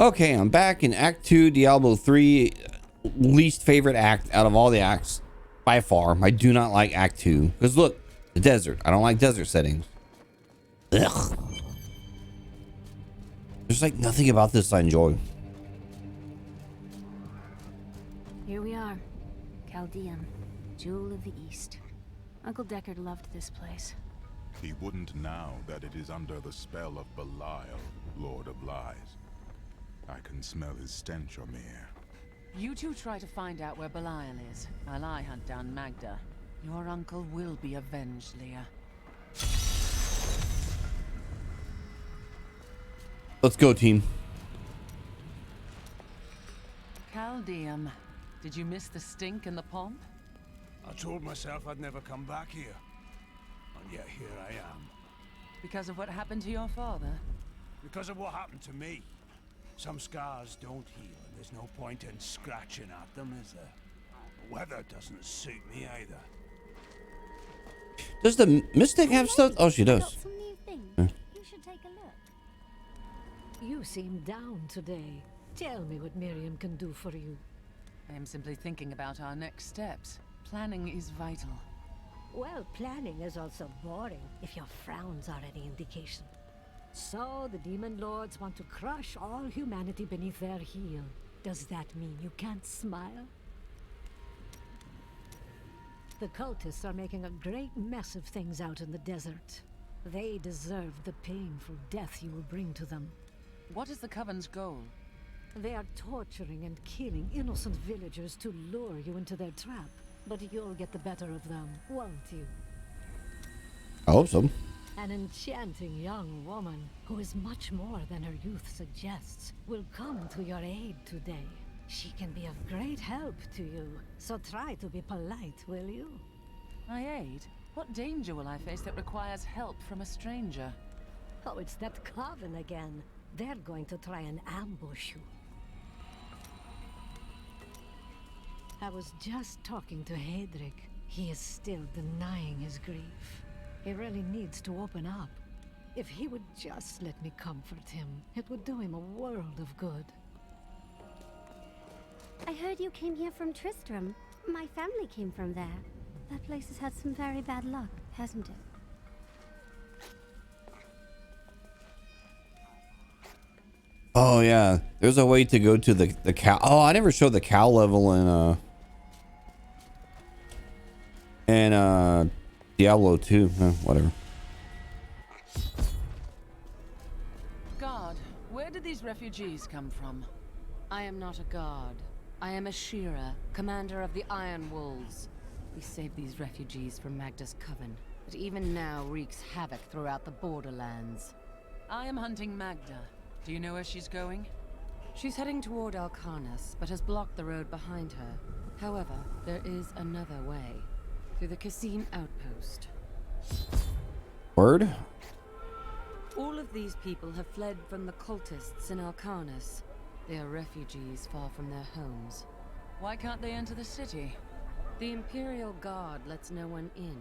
Okay, I'm back in Act 2, Diablo 3. Least favorite act out of all the acts by far. I do not like Act 2. Because look, the desert. I don't like desert settings. Ugh. There's like nothing about this I enjoy. Here we are. Chaldean, Jewel of the East. Uncle Deckard loved this place. He wouldn't now that it is under the spell of Belial, Lord of Lies. I can smell his stench on the air. You two try to find out where Belial is, while I hunt down Magda. Your uncle will be avenged, Leah. Let's go, team. Chaldean, did you miss the stink and the pomp? I told myself I'd never come back here. And yet here I am. Because of what happened to your father? Because of what happened to me. Some scars don't heal, and there's no point in scratching at them, is there? The weather doesn't suit me either. Does the Mystic have stuff? Oh, she does. Got some new things. You should take a look. You seem down today. Tell me what Miriam can do for you. I am simply thinking about our next steps. Planning is vital. Well, planning is also boring, if your frowns are any indication. So, the Demon Lords want to crush all humanity beneath their heel. Does that mean you can't smile? The cultists are making a great mess of things out in the desert. They deserve the painful death you will bring to them. What is the Coven's goal? They are torturing and killing innocent villagers to lure you into their trap. But you'll get the better of them, won't you? I hope so. An enchanting young woman, who is much more than her youth suggests, will come to your aid today. She can be of great help to you, so try to be polite, will you? My aid? What danger will I face that requires help from a stranger? Oh, it's that Coven again. They're going to try and ambush you. I was just talking to Hedrick. He is still denying his grief. He really needs to open up. If he would just let me comfort him, it would do him a world of good. I heard you came here from Tristram. My family came from there. That place has had some very bad luck, hasn't it? Oh yeah, there's a way to go to the cow. Oh, I never showed the cow level in Diablo 2. Whatever. God, where did these refugees come from? I am not a god. I am a Shira, commander of the Iron Wolves. We saved these refugees from Magda's coven, but even now wreaks havoc throughout the borderlands. I am hunting Magda. Do you know where she's going? She's heading toward Alcarnus, but has blocked the road behind her. However, there is another way. Through the Cassim outpost. Word? All of these people have fled from the cultists in Alcarnus. They are refugees far from their homes. Why can't they enter the city? The Imperial Guard lets no one in.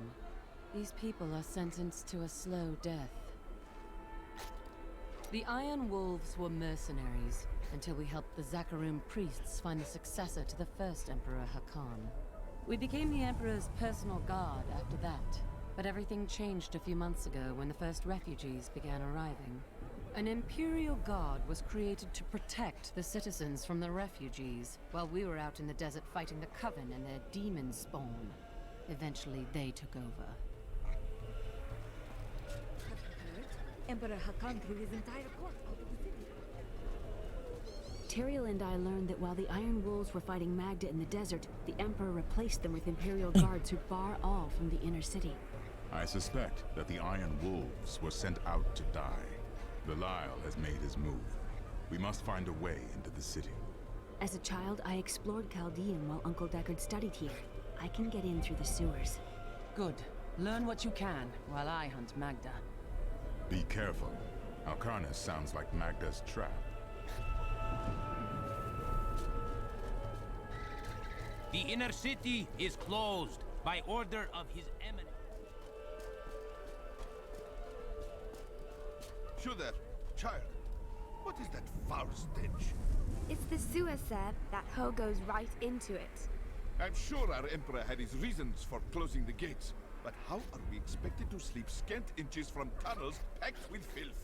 These people are sentenced to a slow death. The Iron Wolves were mercenaries, until we helped the Zakarum priests find the successor to the first Emperor Hakan. We became the Emperor's personal guard after that, but everything changed a few months ago when the first refugees began arriving. An Imperial Guard was created to protect the citizens from the refugees, while we were out in the desert fighting the Coven and their demon spawn. Eventually, they took over. Emperor Hakan threw his entire court out of the city. Tyrael and I learned that while the Iron Wolves were fighting Magda in the desert, the Emperor replaced them with Imperial guards who bar all from the inner city. I suspect that the Iron Wolves were sent out to die. Belial has made his move. We must find a way into the city. As a child, I explored Chaldean while Uncle Deckard studied here. I can get in through the sewers. Good. Learn what you can, while I hunt Magda. Be careful. Alcarnus sounds like Magda's trap. The inner city is closed by order of His Eminence. Shoot that child. What is that foul stench? It's the sewer, sir. That hole goes right into it. I'm sure our Emperor had his reasons for closing the gates. But how are we expected to sleep scant inches from tunnels packed with filth?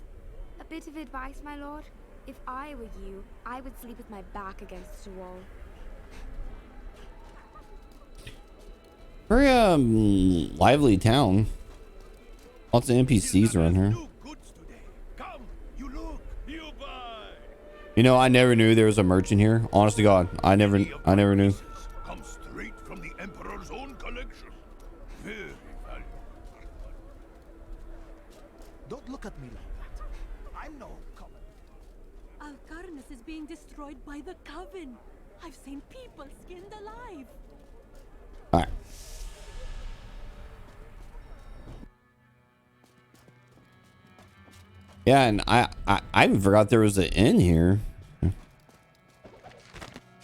A bit of advice, my lord. If I were you, I would sleep with my back against a wall. Very lively town. Lots of NPCs around here. Come, you look, you buy. You know, I never knew there was a merchant here. Honest to God, I never knew. Come straight from the Emperor's own collection. Very valuable. Don't look at me like that. I'm no common. Alcarnus is being destroyed by the Coven. I've seen people skinned alive. All right. Yeah, and I even forgot there was an inn here.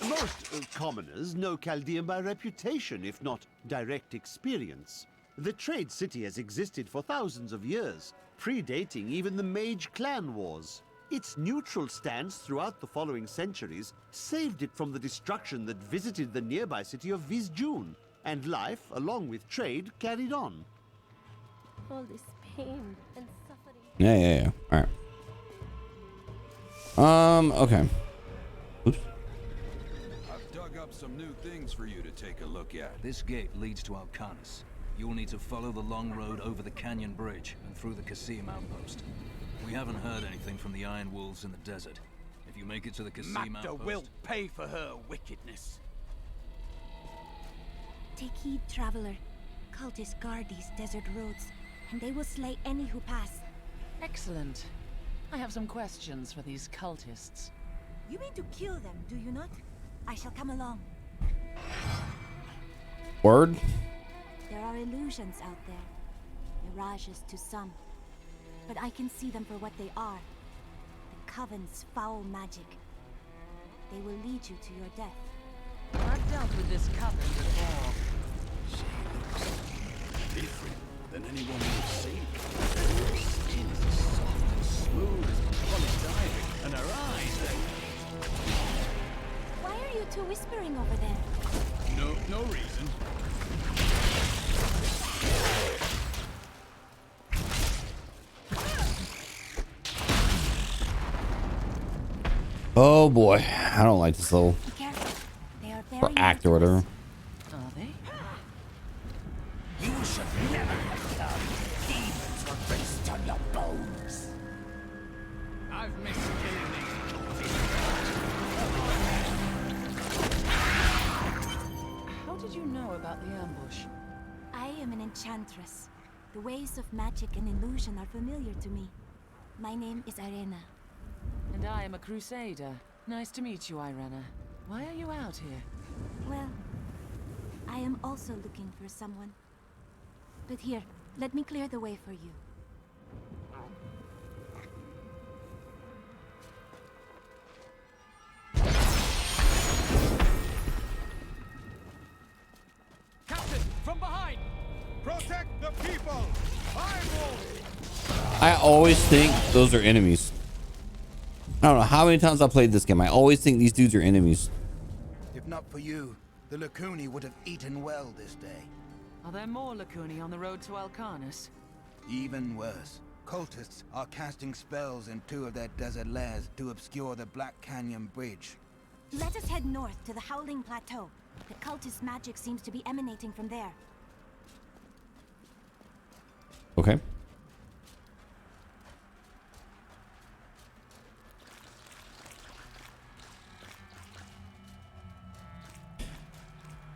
Most commoners know Chaldean by reputation, if not direct experience. The trade city has existed for thousands of years, predating even the Mage clan wars. Its neutral stance throughout the following centuries saved it from the destruction that visited the nearby city of Vizjun, and life, along with trade, carried on. All this pain and suffering. Yeah. All right. Okay. Oops. I've dug up some new things for you to take a look at. This gate leads to Alcarnus. You'll need to follow the long road over the canyon bridge and through the Kasim outpost. We haven't heard anything from the Iron Wolves in the desert. If you make it to the Kasim Magda outpost... will pay for her wickedness. Take heed, traveler. Cultists guard these desert roads, and they will slay any who pass. Excellent. I have some questions for these cultists. You mean to kill them, do you not? I shall come along. Word. There are illusions out there. Mirages to some. But I can see them for what they are. The Coven's foul magic. They will lead you to your death. I've dealt with this Coven before. Different than anyone we've seen. Her skin is as soft and smooth as polydiamond, and her eyes, Why are you two whispering over there? No reason. Oh boy, I don't like this level. Be careful. They are very Or act or whatever. Are they? You should never have done. Demons were based on your bones. I've missed killing these. How did you know about the ambush? I am an enchantress. The ways of magic and illusion are familiar to me. My name is Irena. And I am a crusader. Nice to meet you, Irena. Why are you out here? Well, I am also looking for someone. But here, let me clear the way for you. Captain, from behind! Protect the people! Iron Wolf! I always think those are enemies. I don't know how many times I played this game. I always think these dudes are enemies. If not for you, the Lacuni would have eaten well this day. Are there more Lacuni on the road to Alcarnus? Even worse. Cultists are casting spells in two of their desert lairs to obscure the Black Canyon Bridge. Let us head north to the Howling Plateau. The cultist magic seems to be emanating from there. Okay.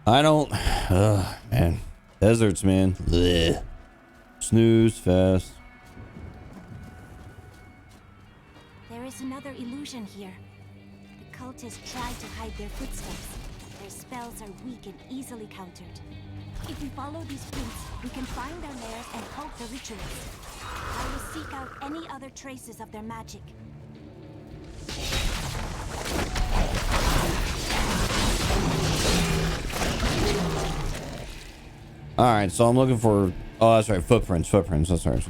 I don't. Man. Deserts, man. Blech. Snooze fest. There is another illusion here. The cultists try to hide their footsteps. Their spells are weak and easily countered. If we follow these prints, we can find their lairs and halt the rituals. I will seek out any other traces of their magic. All right, so I'm looking for. Oh, that's right. Footprints. That's right.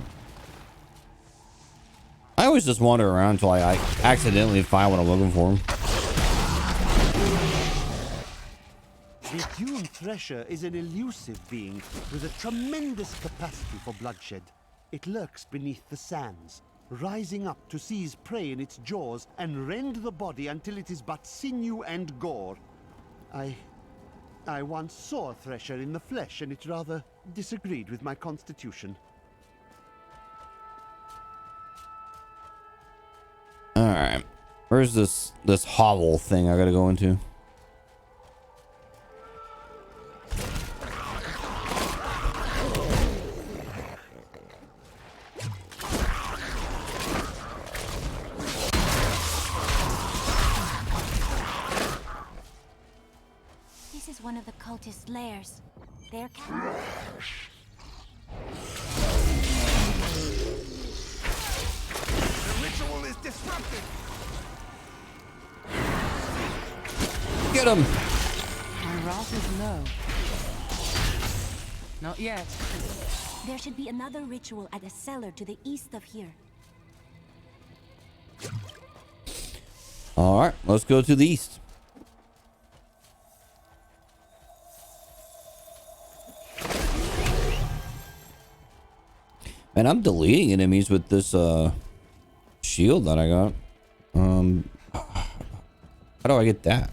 I always just wander around until I accidentally find what I'm looking for. The Dune Thresher is an elusive being with a tremendous capacity for bloodshed. It lurks beneath the sands, rising up to seize prey in its jaws and rend the body until it is but sinew and gore. I once saw a Thresher in the flesh, and it rather disagreed with my constitution. Alright. Where's this hovel thing I gotta go into? This is one of the cultist lairs. They're The ritual is disrupted. Get him! My wrath is low. Not yet. There should be another ritual at a cellar to the east of here. Alright, let's go to the east. Man, I'm deleting enemies with this shield that I got. How do I get that?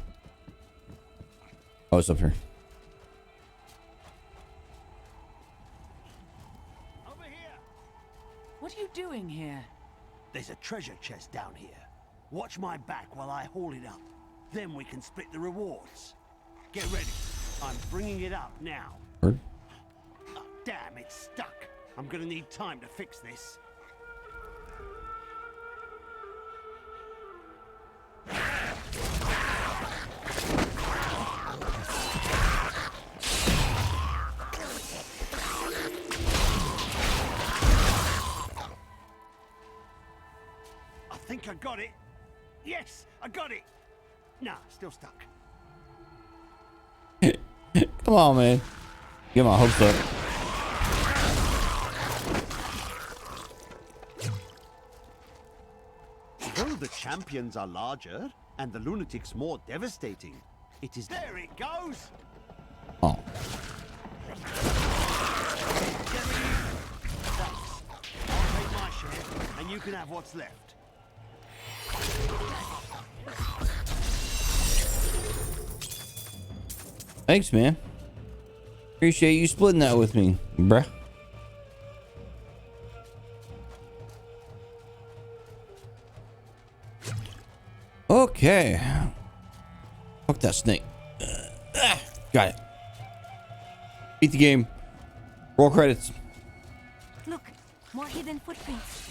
Oh, it's up here. What are you doing here? There's a treasure chest down here. Watch my back while I haul it up. Then we can split the rewards. Get ready. I'm bringing it up now. Word. Oh, damn, it's stuck. I'm gonna need time to fix this. I think I got it. Yes, I got it. Nah, still stuck. Come on, man. Get my hopes up. Though the champions are larger and the lunatics more devastating, it is... There it goes! Oh. Thanks. I'll take my share, and you can have what's left. Thanks, man. Appreciate you splitting that with me, bruh. Okay. Fuck that snake. Got it. Beat the game. Roll credits. Look, more hidden footprints.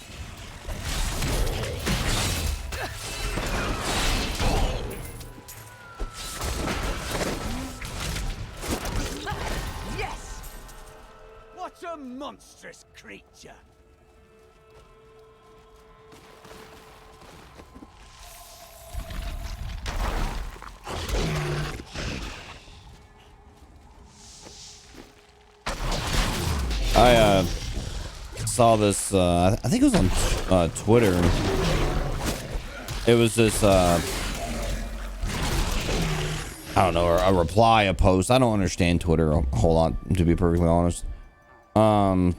Yes! What a monstrous creature! I saw this I think it was on Twitter. It was this I don't know, a reply, a post. I don't understand Twitter a whole lot, to be perfectly honest. And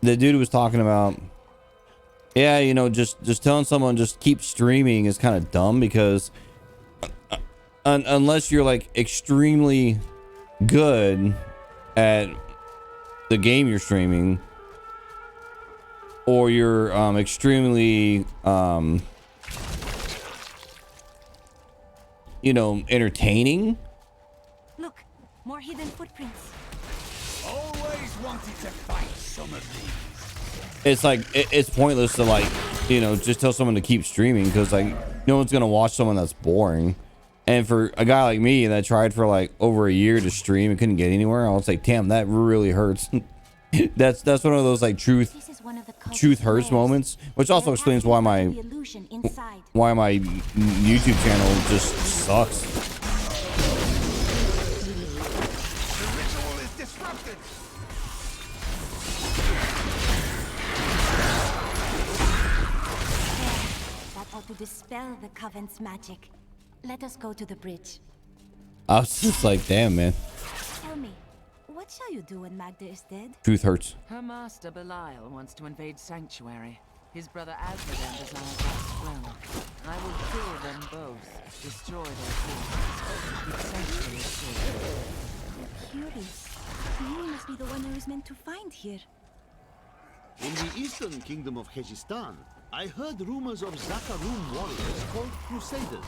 the dude was talking about, yeah, you know, just telling someone just keep streaming is kind of dumb, because unless you're like extremely good at the game you're streaming, or you're extremely you know, entertaining. Look, more hidden footprints. Always wanted to fight some of these. It's like it's pointless to, like, you know, just tell someone to keep streaming, because like no one's gonna watch someone that's boring. And for a guy like me that tried for like over a year to stream and couldn't get anywhere, I was like, damn, that really hurts. that's one of those like truth hurts moments, which also explains why my YouTube channel just sucks. The ritual is disrupted. to dispel the Coven's magic. Let us go to the bridge. I was just like, damn, man. Tell me, what shall you do when Magda is dead? Truth hurts. Her master Belial wants to invade Sanctuary. His brother Azmodan desires that as well. I will kill them both, destroy their forces, keep Sanctuary safe. Curious. You must be the one who is meant to find here. In the eastern kingdom of Khejistan, I heard rumors of Zakarum warriors called Crusaders.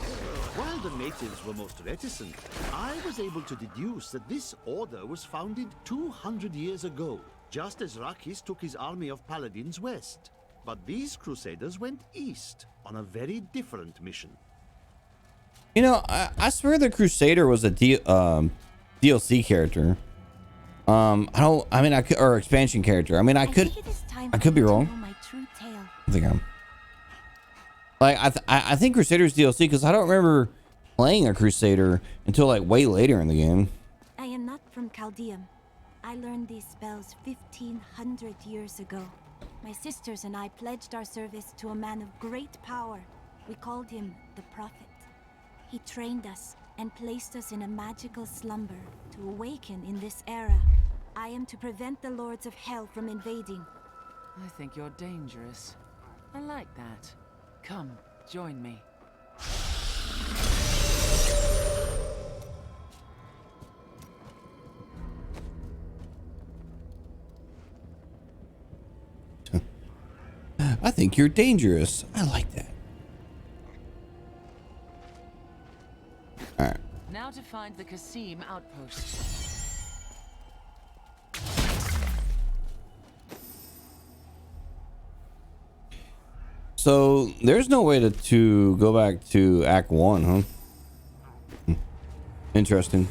While the natives were most reticent, I was able to deduce that this order was founded 200 years ago, just as Rakis took his army of paladins west. But these Crusaders went east on a very different mission. You know, I swear the Crusader was a DLC character. I could, or expansion character. I mean, I could be wrong. I think I'm. Like, I think Crusader's DLC because I don't remember playing a Crusader until like way later in the game. I am not from Chaldeum. I learned these spells 1500 years ago. My sisters and I pledged our service to a man of great power. We called him the Prophet. He trained us and placed us in a magical slumber to awaken in this era. I am to prevent the Lords of Hell from invading. I think you're dangerous. I like that. Come, join me. I think you're dangerous. I like that. All right. Now to find the Qasim outpost. So there's no way to go back to Act 1, huh? Interesting.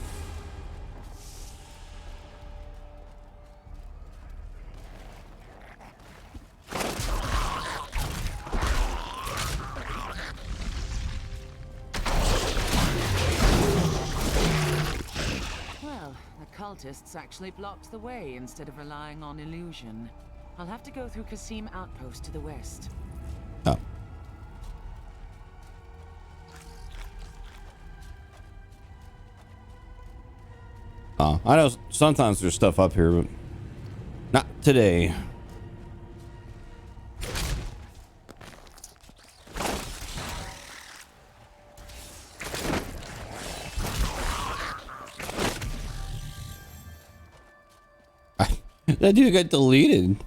Well, the cultists actually blocked the way instead of relying on illusion. I'll have to go through Qasim outpost to the west. Oh. I know sometimes there's stuff up here, but not today. That dude got deleted.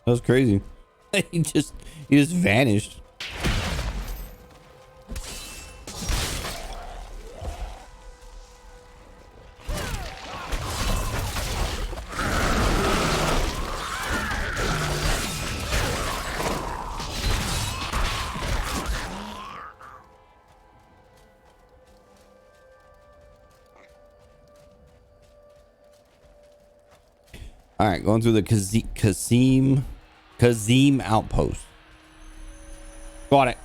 That was crazy. He just vanished. All right, going through the Qasim outpost. Got it.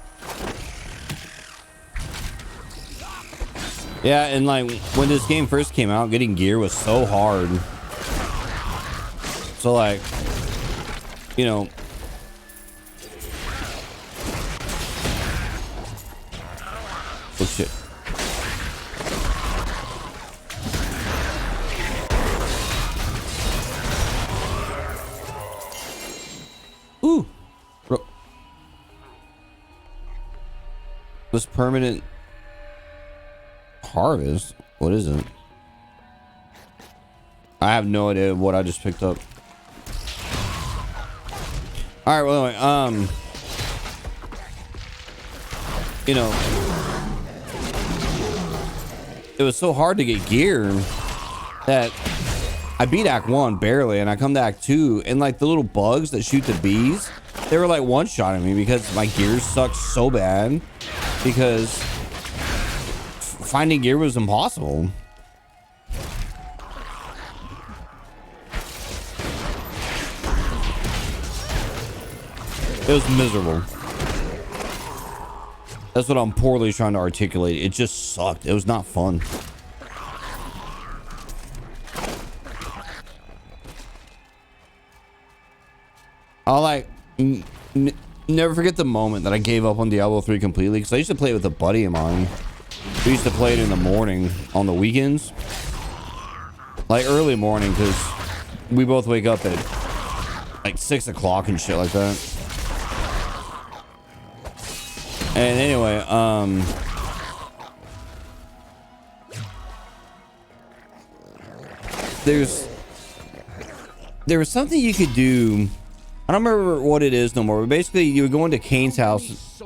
Yeah, and like when this game first came out, getting gear was so hard. So like, you know, oh shit. Ooh. This permanent harvest? What is it? I have no idea what I just picked up. All right, well, anyway, you know, it was so hard to get gear that I beat Act 1 barely, and I come to Act 2, and like the little bugs that shoot the bees, they were like one-shotting me because my gear sucked so bad because finding gear was impossible. It was miserable. That's what I'm poorly trying to articulate. It just sucked. It was not fun. I like Never forget the moment that I gave up on Diablo 3 completely, because I used to play it with a buddy of mine. We used to play it in the morning on the weekends, like early morning, because we both wake up at like 6 o'clock and shit like that. And anyway, there was something you could do. I don't remember what it is no more, but basically you would go into Kane's house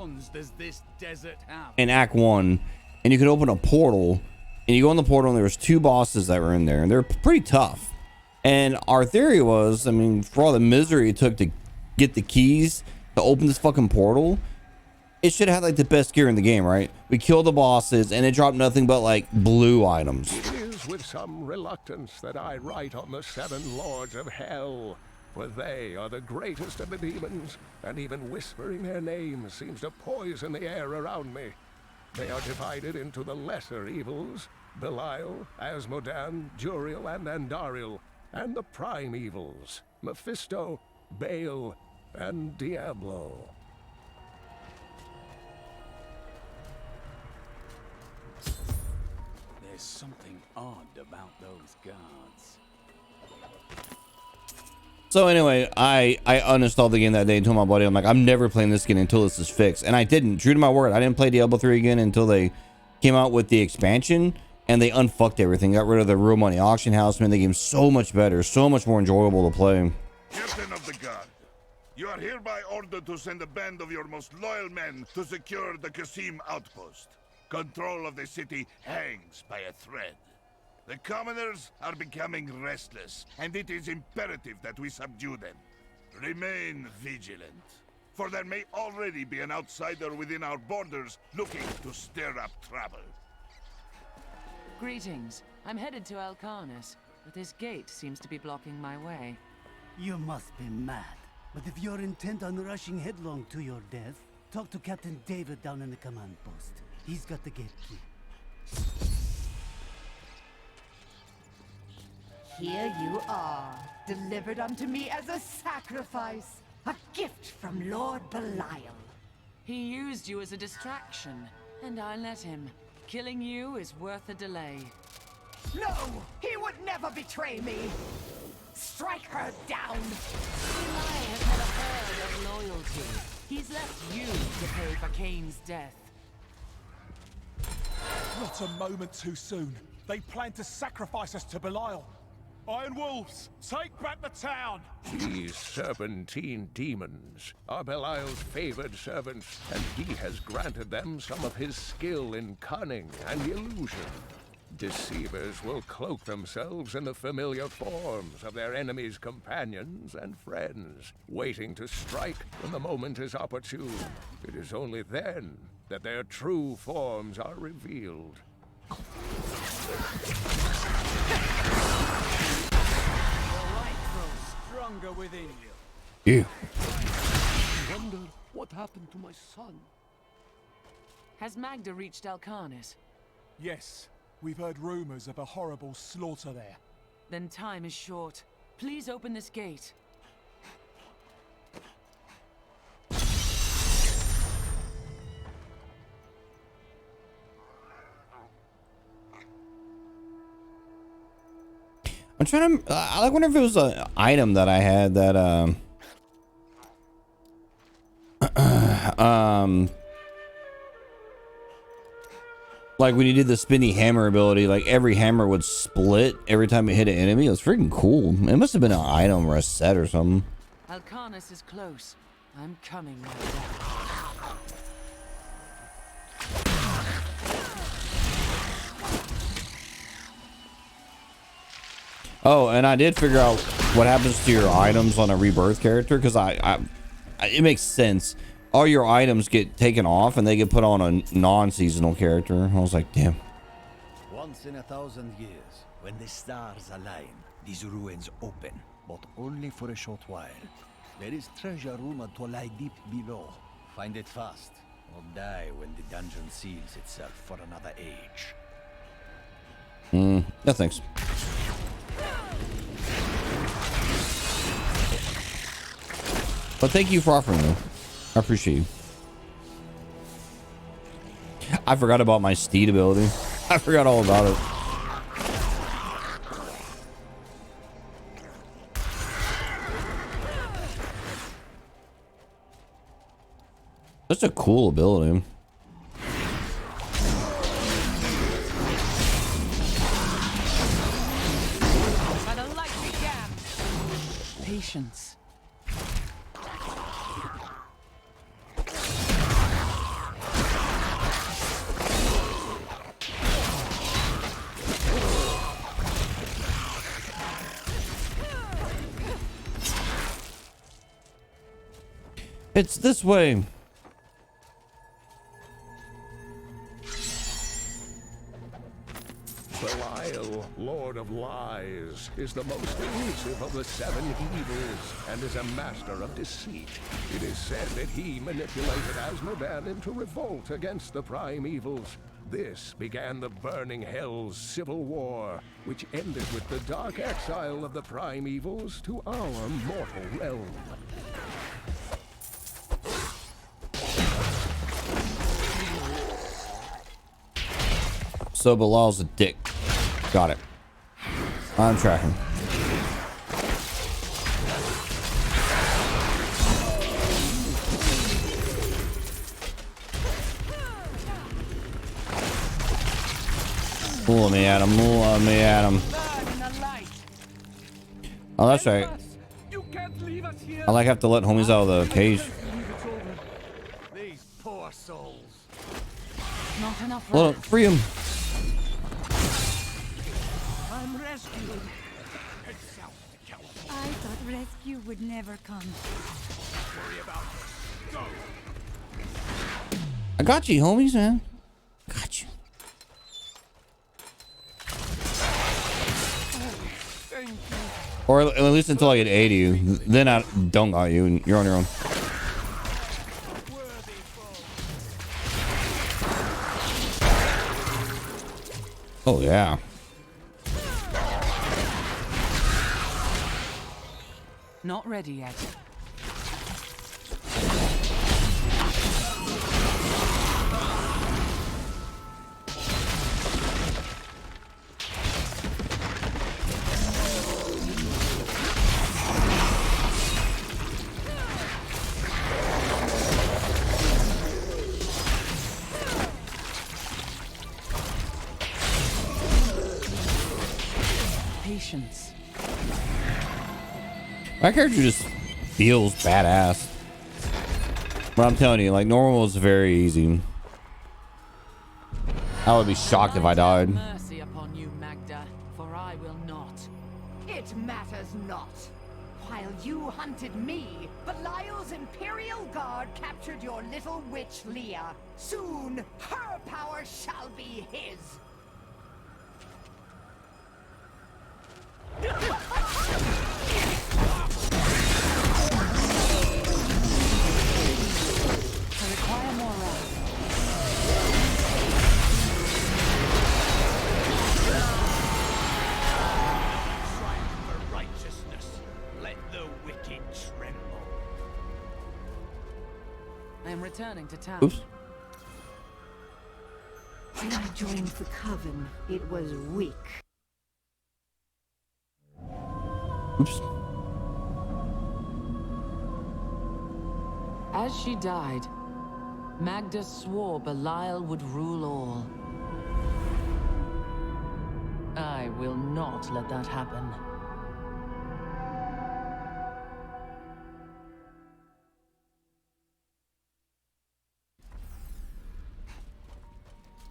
in Act 1, and you could open a portal, and you go in the portal, and there was 2 bosses that were in there, and they're pretty tough. And our theory was, I mean, for all the misery it took to get the keys to open this fucking portal, it should have like the best gear in the game, right? We killed the bosses, and it dropped nothing but like blue items. It is with some reluctance that I write on the 7 lords of hell, for they are the greatest of the demons, and even whispering their names seems to poison the air around me. They are divided into the lesser evils, Belial, Asmodan, Juriel, and Andariel, and the prime evils, Mephisto, Baal, and Diablo. There's something odd about those guards. So anyway, I uninstalled the game that day and told my buddy, I'm like, I'm never playing this game until this is fixed. And I didn't. True to my word, I didn't play Diablo 3 again until they came out with the expansion, and they unfucked everything. Got rid of the real money auction house, made the game so much better, so much more enjoyable to play. Captain of the guard, you are hereby ordered to send a band of your most loyal men to secure the Qasim outpost. Control of the city hangs by a thread. The commoners are becoming restless, and it is imperative that we subdue them. Remain vigilant, for there may already be an outsider within our borders looking to stir up trouble. Greetings. I'm headed to Alcarnus, but this gate seems to be blocking my way. You must be mad. But if you're intent on rushing headlong to your death, talk to Captain David down in the command post. He's got the gate key. Here you are, delivered unto me as a sacrifice. A gift from Lord Belial. He used you as a distraction, and I let him. Killing you is worth a delay. No! He would never betray me! Strike her down! Belial has had a herd of loyalty. He's left you to pay for Kane's death. Not a moment too soon. They plan to sacrifice us to Belial. Iron Wolves, take back the town! These serpentine demons are Belial's favored servants, and he has granted them some of his skill in cunning and illusion. Deceivers will cloak themselves in the familiar forms of their enemies' companions and friends, waiting to strike when the moment is opportune. It is only then that their true forms are revealed. Stronger within you. Yeah. I wonder what happened to my son. Has Magda reached Alcarnus? Yes, we've heard rumors of a horrible slaughter there. Then time is short. Please open this gate. I'm trying to, I wonder if it was an item that I had that, like when you did the spinny hammer ability, like every hammer would split every time it hit an enemy. It was freaking cool. It must have been an item or a set or something. Alcarnus is close. I'm coming, my Oh, and I did figure out what happens to your items on a rebirth character, because it makes sense. All your items get taken off and they get put on a non-seasonal character. I was like, damn. Once in 1,000 years, when the stars align, these ruins open, but only for a short while. There is treasure rumored to lie deep below. Find it fast, or die when the dungeon seals itself for another age. No thanks. But thank you for offering me. I appreciate you. I forgot about my steed ability. I forgot all about it. That's a cool ability. Patience. It's this way. Belial, Lord of Lies, is the most elusive of the 7 evils and is a master of deceit. It is said that he manipulated Asmodan into revolt against the prime evils. This began the Burning Hell's civil war, which ended with the dark exile of the prime evils to our mortal realm. So Belial's a dick. Got it. I'm tracking. Let me at him. Let me at him. Oh, that's right. I like have to let homies out of the cage. These poor souls. Not enough. Look, free him. I'm rescued. I thought rescue would never come. Worry about it. Go. I got you, homies, man. Got you. Thank you. Or at least until I get 80 you. Then I don't got you and you're on your own. Oh, yeah. Not ready yet. Patience. My character just feels badass. But I'm telling you, like, normal is very easy. I would be shocked if I died. Mercy upon you, Magda, for I will not. It matters not. While you hunted me, Belial's Imperial Guard captured your little witch Leah. Soon, her power shall be his. I require more rest. Triumph for righteousness. Let the wicked tremble. I am returning to town. Oops. When I joined the Coven, it was weak. Oops. As she died, Magda swore Belial would rule all. I will not let that happen.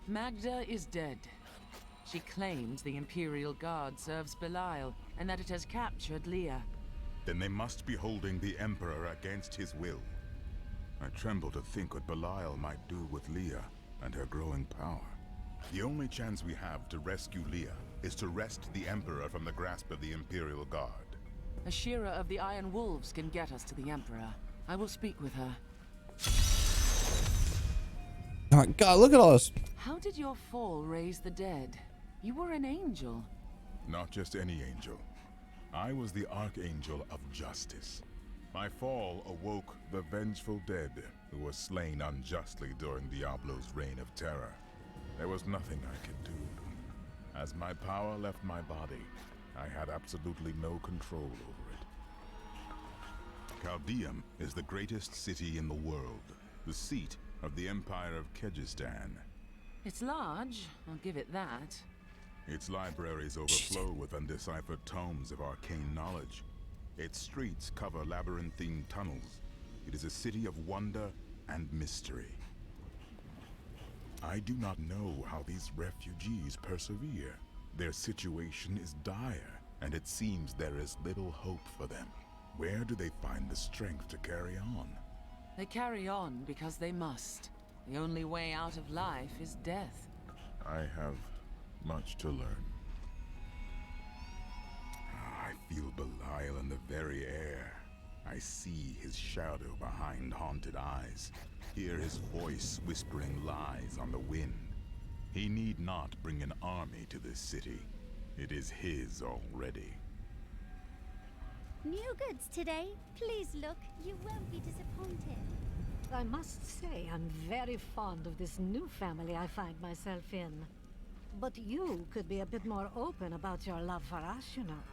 Magda is dead. She claims the Imperial Guard serves Belial, and that it has captured Leah. Then they must be holding the Emperor against his will. I tremble to think what Belial might do with Leah and her growing power. The only chance we have to rescue Leah is to wrest the Emperor from the grasp of the Imperial Guard. A shearer of the Iron Wolves can get us to the Emperor. I will speak with her. Oh my God, look at all this. How did your fall raise the dead? You were an angel. Not just any angel. I was the Archangel of Justice. My fall awoke the vengeful dead who were slain unjustly during Diablo's reign of terror. There was nothing I could do. As my power left my body, I had absolutely no control over it. Caldeum is the greatest city in the world, the seat of the Empire of Kyrgyzstan. It's large, I'll give it that. Its libraries overflow with undeciphered tomes of arcane knowledge. Its streets cover labyrinthine tunnels. It is a city of wonder and mystery. I do not know how these refugees persevere. Their situation is dire, and it seems there is little hope for them. Where do they find the strength to carry on? They carry on because they must. The only way out of life is death. I have much to learn. I feel Belial in the very air. I see his shadow behind haunted eyes. Hear his voice whispering lies on the wind. He need not bring an army to this city. It is his already. New goods today. Please look. You won't be disappointed. I must say, I'm very fond of this new family I find myself in. But you could be a bit more open about your love for us, you know.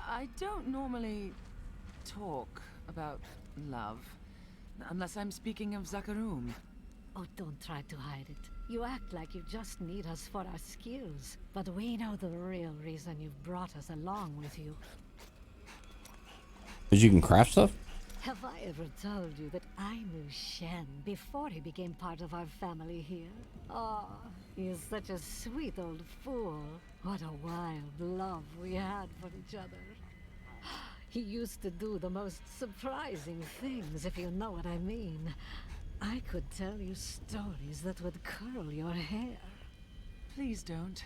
I don't normally talk about love, unless I'm speaking of Zakarum. Oh, don't try to hide it. You act like you just need us for our skills, but we know the real reason you've brought us along with you. Because you can craft stuff? Have I ever told you that I knew Shen before he became part of our family here? Oh, he is such a sweet old fool. What a wild love we had for each other. He used to do the most surprising things, if you know what I mean. I could tell you stories that would curl your hair. Please don't.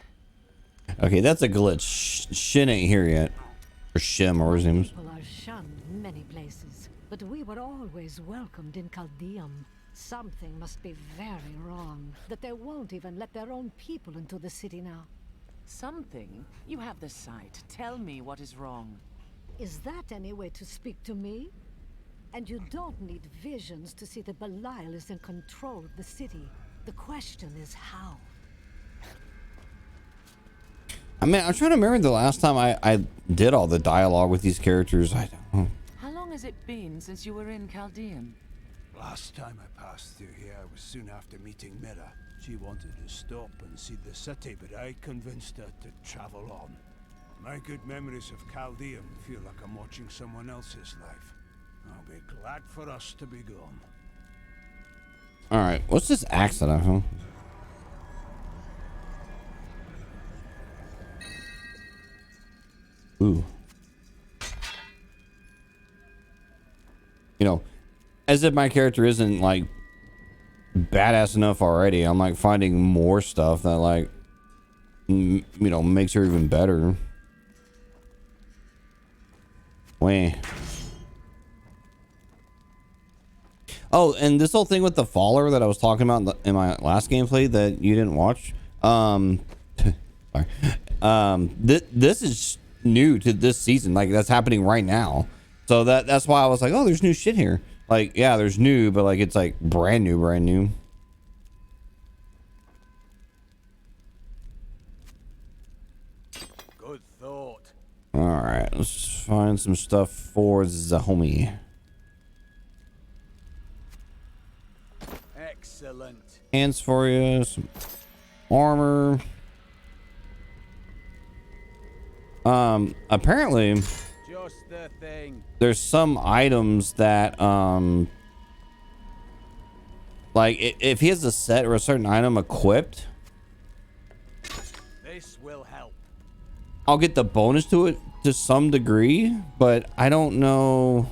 Okay, that's a glitch. Shin ain't here yet. Or Shem, or his name is. People are shunned in many places, but we were always welcomed in Caldeum. Something must be very wrong, that they won't even let their own people into the city now. Something? You have the sight. Tell me what is wrong. Is that any way to speak to me? And you don't need visions to see that Belial is in control of the city. The question is how. I mean, I'm trying to remember the last time I did all the dialogue with these characters. I don't know. How long has it been since you were in Caldeum? Last time I passed through here was soon after meeting Mira. She wanted to stop and see the city, but I convinced her to travel on. My good memories of Caldeum feel like I'm watching someone else's life. I'll be glad for us to be gone. Alright, what's this axe that I found? Ooh. You know, as if my character isn't like badass enough already, I'm like finding more stuff that like you know, makes her even better. Wait. Oh, and this whole thing with the faller that I was talking about in my last gameplay that you didn't watch. Sorry. This is new to this season. Like that's happening right now. So that's why I was like, oh, there's new shit here. Like, yeah, there's new, but like it's like brand new. Good thought. All right, let's find some stuff for the homie. Excellent. Hands for you, some armor. Apparently Just the thing. there's some items that like if he has a set or a certain item equipped, This will help. I'll get the bonus to it to some degree, but I don't know,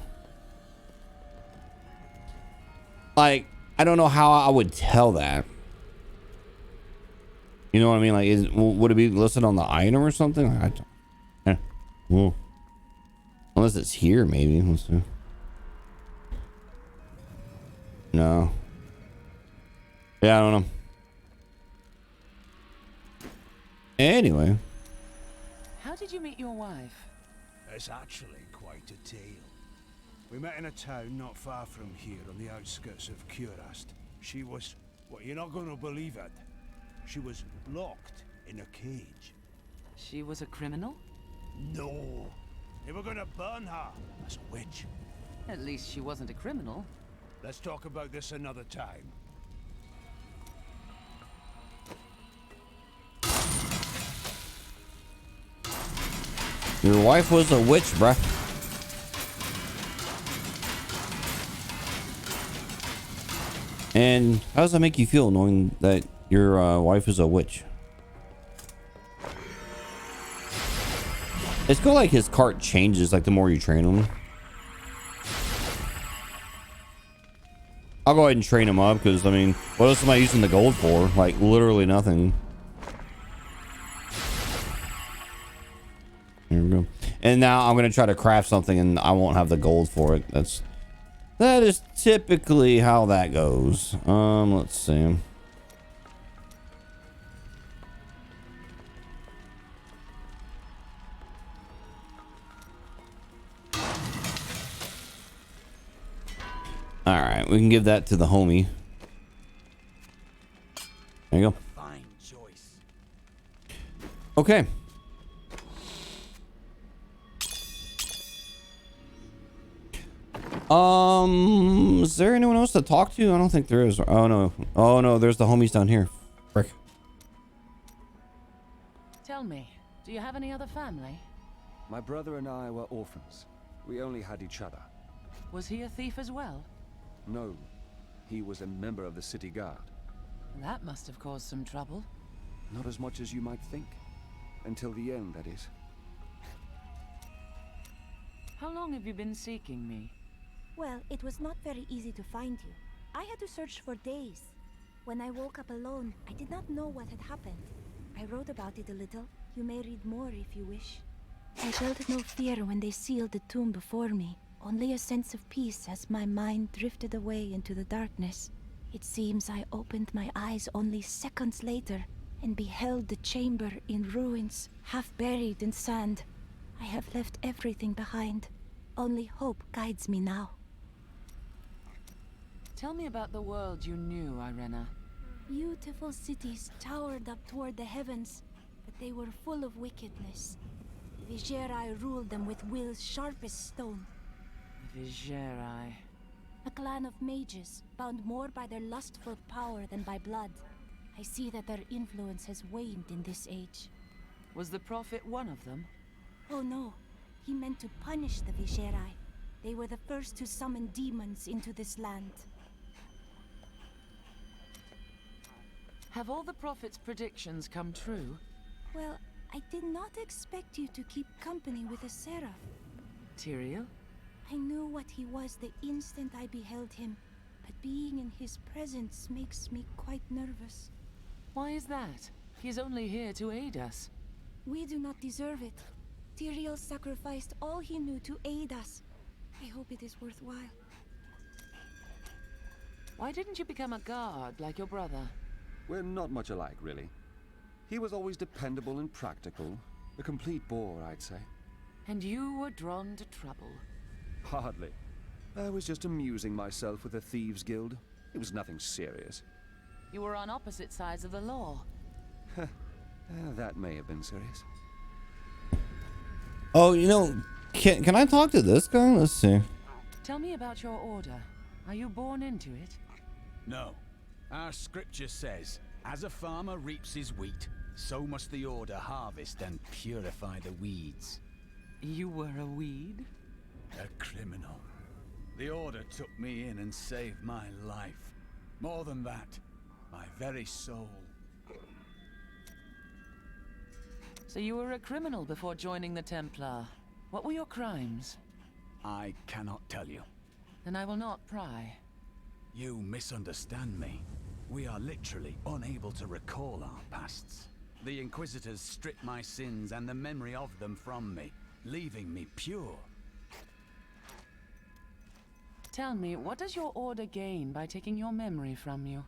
like I don't know how I would tell that. You know what I mean? Like, would it be listed on the item or something? I don't. Well, unless it's here, maybe. Let's see. No. Yeah, I don't know. Anyway. How did you meet your wife? It's actually quite a tale. We met in a town not far from here on the outskirts of Curast. She was... well, you're not gonna believe it. She was locked in a cage. She was a criminal? No. They were gonna burn her as a witch. At least she wasn't a criminal. Let's talk about this another time. Your wife was a witch, bruh. And how does that make you feel knowing that your wife is a witch? It's cool like his cart changes like the more you train him. I'll go ahead and train him up because, I mean, what else am I using the gold for? Like, literally nothing. There we go. And now I'm going to try to craft something and I won't have the gold for it. That is typically how that goes. Let's see. All right, we can give that to the homie. There you go. Fine choice. Okay. Is there anyone else to talk to? I don't think there is. Oh no. Oh no, there's the homies down here. Frick. Tell me, do you have any other family? My brother and I were orphans. We only had each other. Was he a thief as well? No, he was a member of the city guard. That must have caused some trouble. Not as much as you might think. Until the end, that is. How long have you been seeking me? Well, it was not very easy to find you. I had to search for days. When I woke up alone, I did not know what had happened. I wrote about it a little. You may read more if you wish. I felt no fear when they sealed the tomb before me. Only a sense of peace as my mind drifted away into the darkness. It seems I opened my eyes only seconds later and beheld the chamber in ruins, half buried in sand. I have left everything behind. Only hope guides me now. Tell me about the world you knew, Irena. Beautiful cities towered up toward the heavens, but they were full of wickedness. Vigerai ruled them with will's sharpest stone. Vigerai. A clan of mages, bound more by their lustful power than by blood. I see that their influence has waned in this age. Was the prophet one of them? Oh no, he meant to punish the Vigerai. They were the first to summon demons into this land. Have all the prophet's predictions come true? Well, I did not expect you to keep company with a seraph. Tyrael? I knew what he was the instant I beheld him, but being in his presence makes me quite nervous. Why is that? He's only here to aid us. We do not deserve it. Tyrael sacrificed all he knew to aid us. I hope it is worthwhile. Why didn't you become a guard like your brother? We're not much alike, really. He was always dependable and practical. A complete bore, I'd say. And you were drawn to trouble. Hardly. I was just amusing myself with the Thieves' Guild. It was nothing serious. You were on opposite sides of the law. That may have been serious. Oh, you know, can I talk to this guy? Let's see. Tell me about your order. Are you born into it? No. Our scripture says, as a farmer reaps his wheat, so must the order harvest and purify the weeds. You were a weed? A criminal. The order took me in and saved my life. More than that, my very soul. So you were a criminal before joining the Templar. What were your crimes? I cannot tell you. Then I will not pry. You misunderstand me. We are literally unable to recall our pasts. The Inquisitors stripped my sins and the memory of them from me, leaving me pure. Tell me, what does your order gain by taking your memory from you?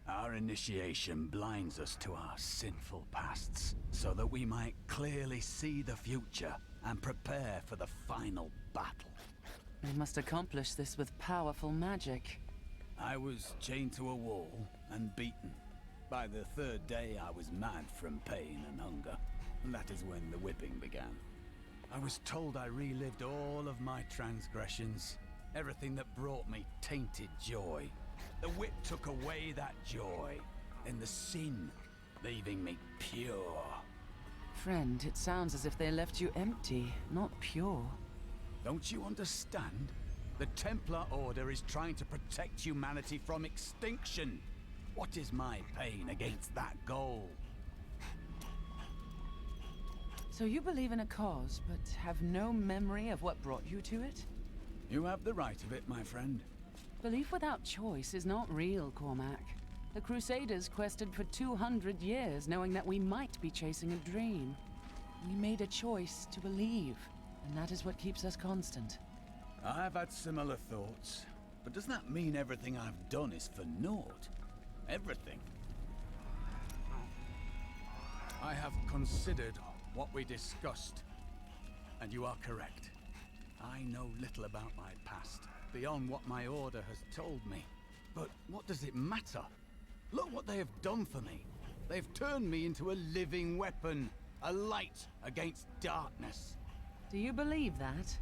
Our initiation blinds us to our sinful pasts, so that we might clearly see the future and prepare for the final battle. They must accomplish this with powerful magic. I was chained to a wall and beaten. By the third day, I was mad from pain and hunger. And that is when the whipping began. I was told I relived all of my transgressions. Everything that brought me tainted joy. The whip took away that joy. And the sin, leaving me pure. Friend, it sounds as if they left you empty, not pure. Don't you understand? The Templar Order is trying to protect humanity from extinction. What is my pain against that goal? So you believe in a cause, but have no memory of what brought you to it? You have the right of it, my friend. Belief without choice is not real, Cormac. The Crusaders quested for 200 years, knowing that we might be chasing a dream. We made a choice to believe, and that is what keeps us constant. I've had similar thoughts, but does that mean everything I've done is for naught? Everything. I have considered what we discussed, and you are correct. I know little about my past, beyond what my order has told me. But what does it matter? Look what they have done for me. They've turned me into a living weapon, a light against darkness. Do you believe that?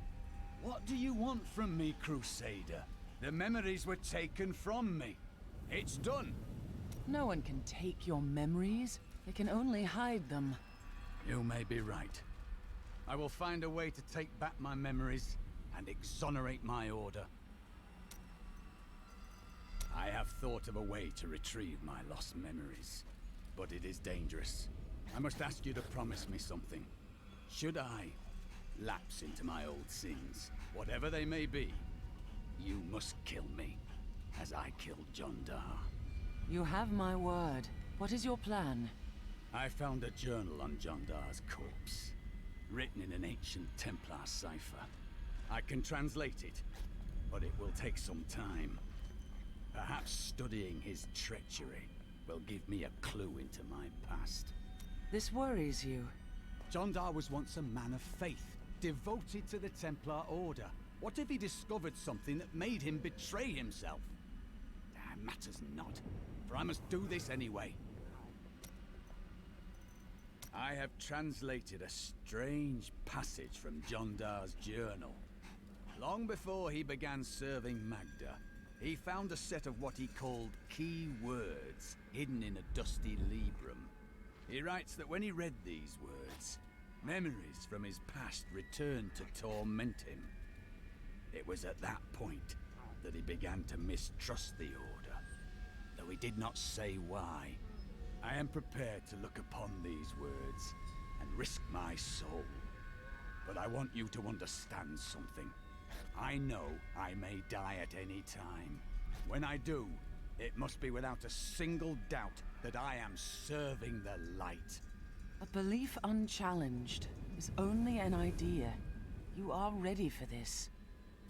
What do you want from me, Crusader? The memories were taken from me. It's done. No one can take your memories. They can only hide them. You may be right. I will find a way to take back my memories and exonerate my order. I have thought of a way to retrieve my lost memories, but it is dangerous. I must ask you to promise me something. Should I lapse into my old sins, whatever they may be, you must kill me, as I killed Jondar. You have my word. What is your plan? I found a journal on Jondar's corpse, written in an ancient Templar cipher. I can translate it, but it will take some time. Perhaps studying his treachery will give me a clue into my past. This worries you. Jondar was once a man of faith, devoted to the Templar Order. What if he discovered something that made him betray himself? That matters not, for I must do this anyway. I have translated a strange passage from Jondar's journal. Long before he began serving Magda, he found a set of what he called key words hidden in a dusty librum. He writes that when he read these words, memories from his past returned to torment him. It was at that point that he began to mistrust the Order, though he did not say why. I am prepared to look upon these words and risk my soul. But I want you to understand something. I know I may die at any time. When I do, it must be without a single doubt that I am serving the light. A belief unchallenged is only an idea. You are ready for this.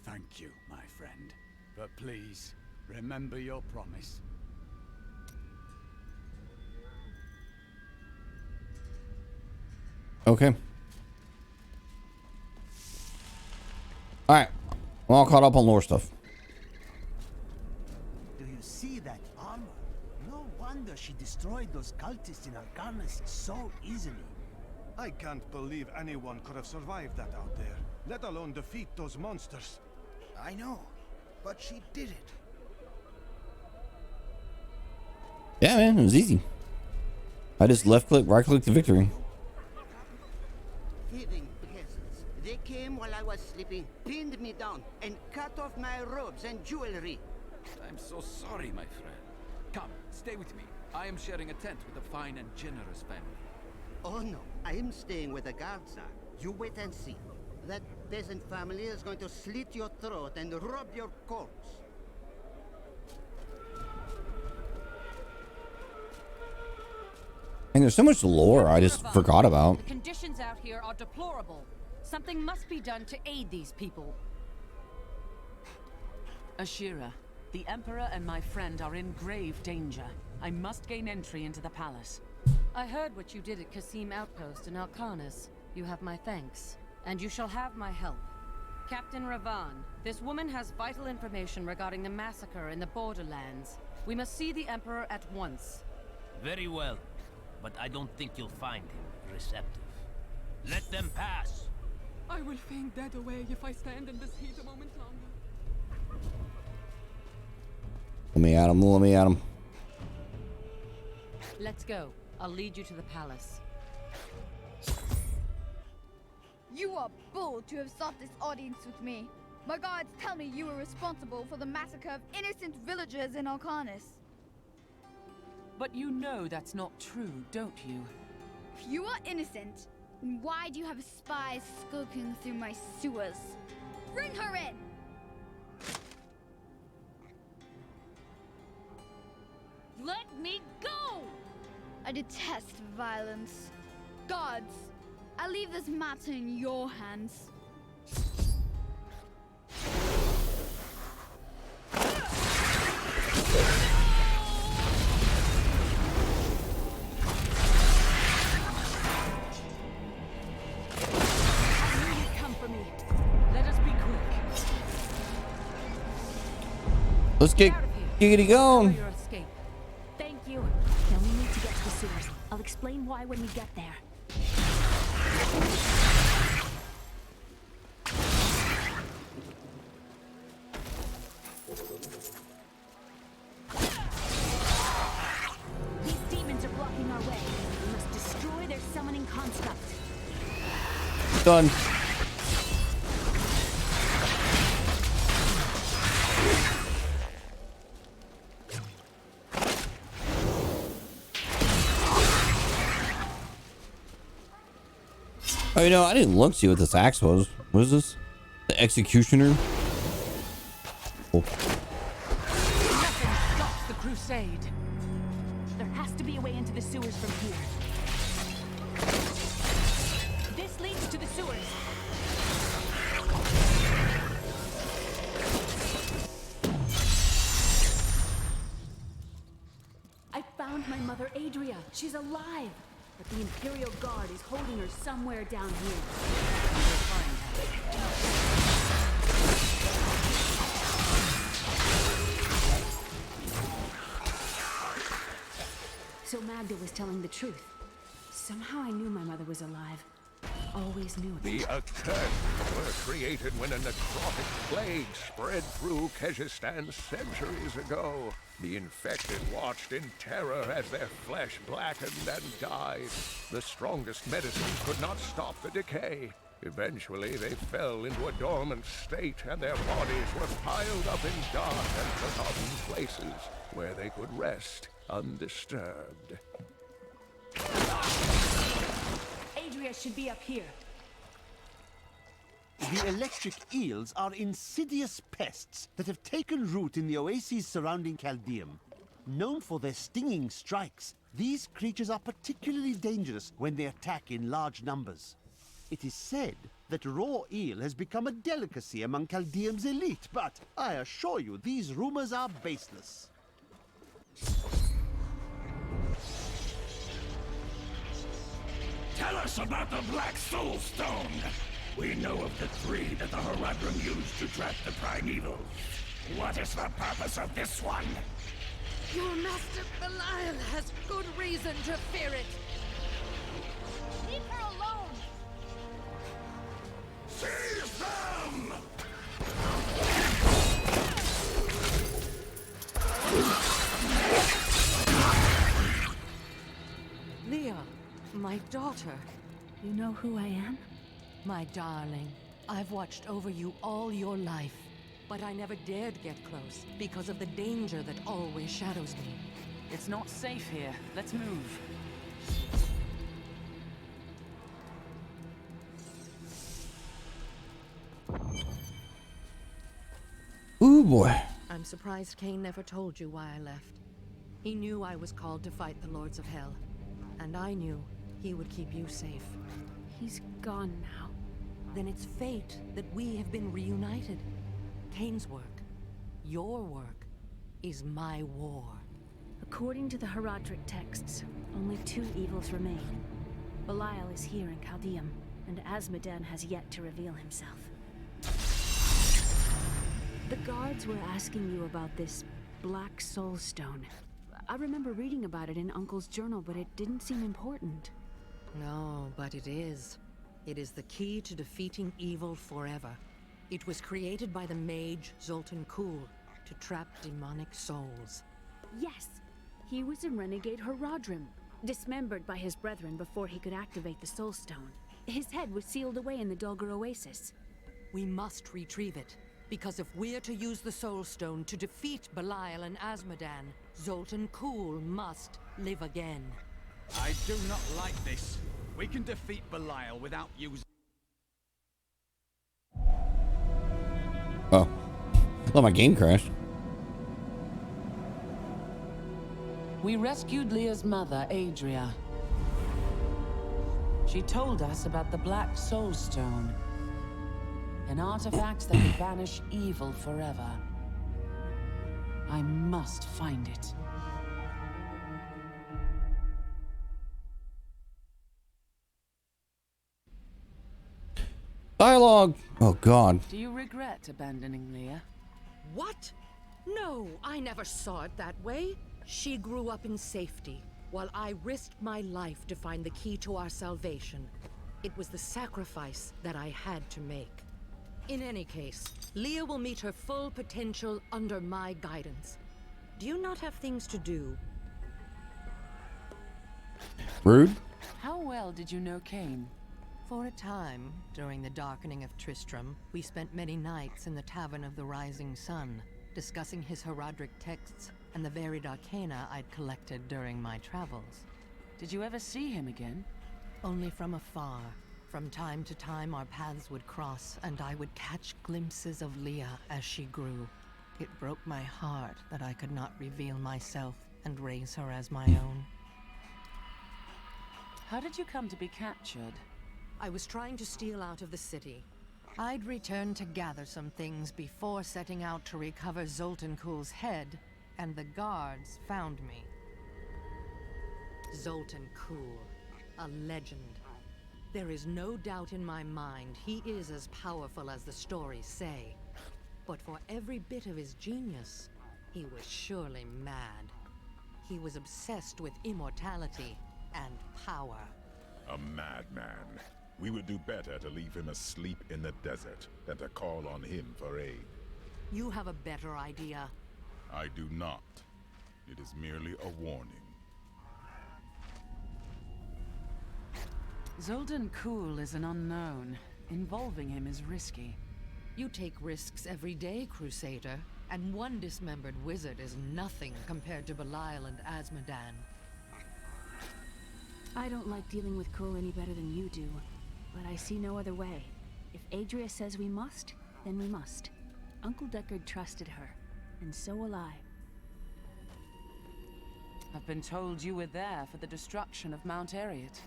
Thank you, my friend. But please, remember your promise. Okay. Alright. I'm all caught up on lore stuff. Do you see that armor? No wonder she destroyed those cultists in Arcanus so easily. I can't believe anyone could have survived that out there, let alone defeat those monsters. I know, but she did it. Yeah, man, it was easy. I just left click, right click to victory. Thieving peasants. They came while I was sleeping, pinned me down, and cut off my robes and jewelry. I'm so sorry, my friend. Come, stay with me. I am sharing a tent with a fine and generous family. Oh no, I am staying where the guards are. You wait and see. That peasant family is going to slit your throat and rob your corpse. And there's so much lore I just forgot about. The conditions out here are deplorable. Something must be done to aid these people. Ashira, the Emperor and my friend are in grave danger. I must gain entry into the palace. I heard what you did at Qasim Outpost in Alcanus. You have my thanks, and you shall have my help. Captain Ravan, This woman has vital information regarding the massacre in the borderlands. We must see the Emperor at once. Very well, but I don't think you'll find him receptive. Let them pass! I will faint dead away if I stand in this heat a moment longer. Let me at him, let me at him. Let's go. I'll lead you to the palace. You are bold to have sought this audience with me. My guards tell me you were responsible for the massacre of innocent villagers in Arcanus. But you know that's not true, don't you? If you are innocent, then why do you have spies skulking through my sewers? Bring her in! Let me go! I detest violence. Guards, I leave this matter in your hands. Let's get giggity going. Thank you. Now we need to get to the sewers. I'll explain why when we get there. These demons are blocking our way. We must destroy their summoning construct. Done. Oh, you know, I didn't look see what this axe was. What is this? The executioner? Oh. Nothing stops the crusade. There has to be a way into the sewers from here. This leads to the sewers. I found my mother Adria. She's alive. But the Imperial Guard is holding her somewhere down here. So Magda was telling the truth. Somehow I knew my mother was alive. Always knew it. The Accursed were created when a necrotic plague spread through Kyrgyzstan centuries ago. The infected watched in terror as their flesh blackened and died. The strongest medicine could not stop the decay. Eventually, they fell into a dormant state, and their bodies were piled up in dark and forgotten places where they could rest undisturbed. Adria should be up here. The electric eels are insidious pests that have taken root in the oases surrounding Caldeum. Known for their stinging strikes, these creatures are particularly dangerous when they attack in large numbers. It is said that raw eel has become a delicacy among Caldeum's elite, but I assure you these rumors are baseless. Tell us about the Black Soul Stone. We know of the three that the Horadrim used to trap the Primevals. What is the purpose of this one? Your master Belial has good reason to fear it. Leave her alone! Seize them! Leah, my daughter. You know who I am? My darling, I've watched over you all your life, but I never dared get close because of the danger that always shadows me. It's not safe here. Let's move. Ooh, boy. I'm surprised Cain never told you why I left. He knew I was called to fight the Lords of Hell, and I knew he would keep you safe. He's gone now. Then it's fate that we have been reunited. Cain's work, your work, is my war. According to the Horadric texts, only two evils remain. Belial is here in Caldeum, and Azmodan has yet to reveal himself. The guards were asking you about this Black Soul Stone. I remember reading about it in Uncle's journal, but it didn't seem important. No, but it is. It is the key to defeating evil forever. It was created by the mage Zoltan Kuhl to trap demonic souls. Yes! He was a renegade Horadrim, dismembered by his brethren before he could activate the Soul Stone. His head was sealed away in the Dulgar Oasis. We must retrieve it, because if we're to use the Soul Stone to defeat Belial and Azmodan, Zoltan Kuhl must live again. I do not like this. We can defeat Belial without using... Oh. Well, my game crashed. We rescued Leah's mother, Adria. She told us about the Black Soul Stone, an artifact that could banish evil forever. I must find it. Dialogue! Oh, God. Do you regret abandoning Leah? What? No, I never saw it that way. She grew up in safety, while I risked my life to find the key to our salvation. It was the sacrifice that I had to make. In any case, Leah will meet her full potential under my guidance. Do you not have things to do? Rude? How well did you know Cain? For a time, during the darkening of Tristram, we spent many nights in the Tavern of the Rising Sun, discussing his Horadric texts and the varied arcana I'd collected during my travels. Did you ever see him again? Only from afar. From time to time, our paths would cross, and I would catch glimpses of Leah as she grew. It broke my heart that I could not reveal myself and raise her as my own. How did you come to be captured? I was trying to steal out of the city. I'd returned to gather some things before setting out to recover Zoltan Kuhl's head, and the guards found me. Zoltan Kuhl, a legend. There is no doubt in my mind he is as powerful as the stories say. But for every bit of his genius, he was surely mad. He was obsessed with immortality and power. A madman. We would do better to leave him asleep in the desert than to call on him for aid. You have a better idea. I do not. It is merely a warning. Zoltan Kuhl is an unknown. Involving him is risky. You take risks every day, Crusader, and one dismembered wizard is nothing compared to Belial and Azmodan. I don't like dealing with Kuhl any better than you do, but I see no other way. If Adria says we must, then we must. Uncle Deckard trusted her, and so will I. I've been told you were there for the destruction of Mount Ariat.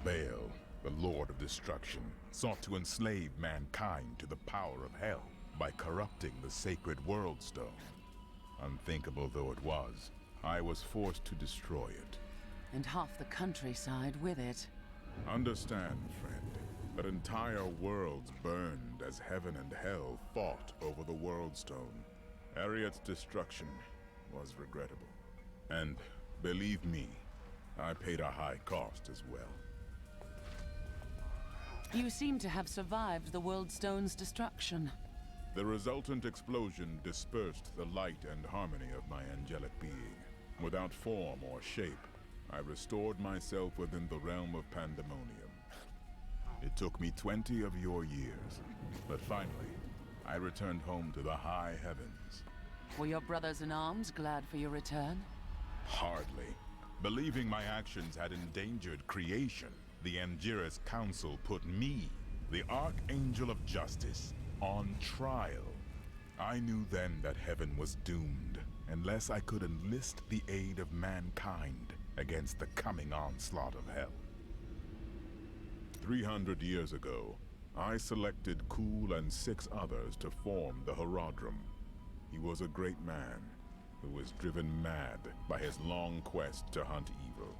Baal, the Lord of Destruction, sought to enslave mankind to the power of hell by corrupting the sacred World Stone. Unthinkable though it was, I was forced to destroy it. And half the countryside with it. Understand, friend, that entire worlds burned as heaven and hell fought over the World Stone. Ariat's destruction was regrettable. And, believe me, I paid a high cost as well. You seem to have survived the World Stone's destruction. The resultant explosion dispersed the light and harmony of my angelic being. Without form or shape, I restored myself within the realm of pandemonium. It took me 20 of your years, but finally, I returned home to the high heavens. Were your brothers in arms glad for your return? Hardly. Believing my actions had endangered creation, the Angiras Council put me, the Archangel of Justice, on trial. I knew then that heaven was doomed, unless I could enlist the aid of mankind against the coming onslaught of hell. 300 years ago, I selected Kuhl and 6 others to form the Horadrim. He was a great man who was driven mad by his long quest to hunt evil.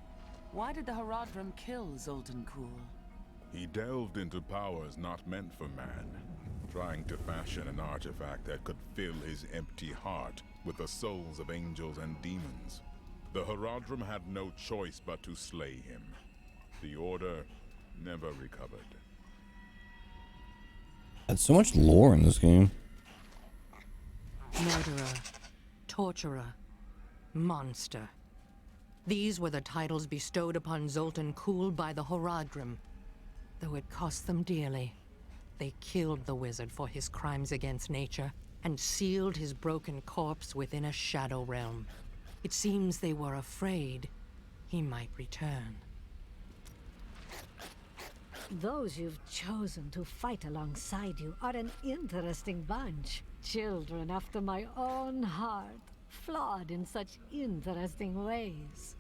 Why did the Horadrim kill Zoltan Kuhl? He delved into powers not meant for man. trying to fashion an artifact that could fill his empty heart with the souls of angels and demons. The Horadrim had no choice but to slay him. The Order never recovered. That's so much lore in this game. Murderer, torturer, monster. These were the titles bestowed upon Zoltan Kuhl by the Horadrim. Though it cost them dearly, they killed the wizard for his crimes against nature and sealed his broken corpse within a shadow realm. It seems they were afraid he might return. Those you've chosen to fight alongside you are an interesting bunch. Children after my own heart, flawed in such interesting ways.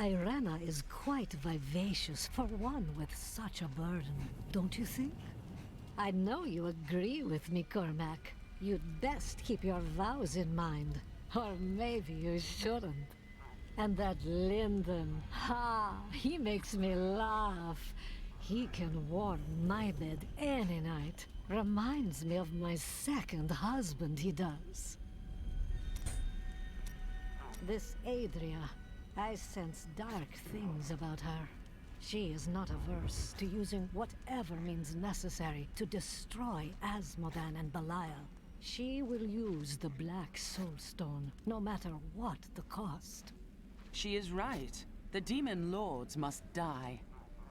Irena is quite vivacious for one with such a burden, don't you think? I know you agree with me, Cormac. You'd best keep your vows in mind, or maybe you shouldn't. And that Lyndon, he makes me laugh. He can warm my bed any night. Reminds me of my second husband, he does. This Adria, I sense dark things about her. She is not averse to using whatever means necessary to destroy Asmodan and Belial. She will use the Black Soulstone, no matter what the cost. She is right. The demon lords must die.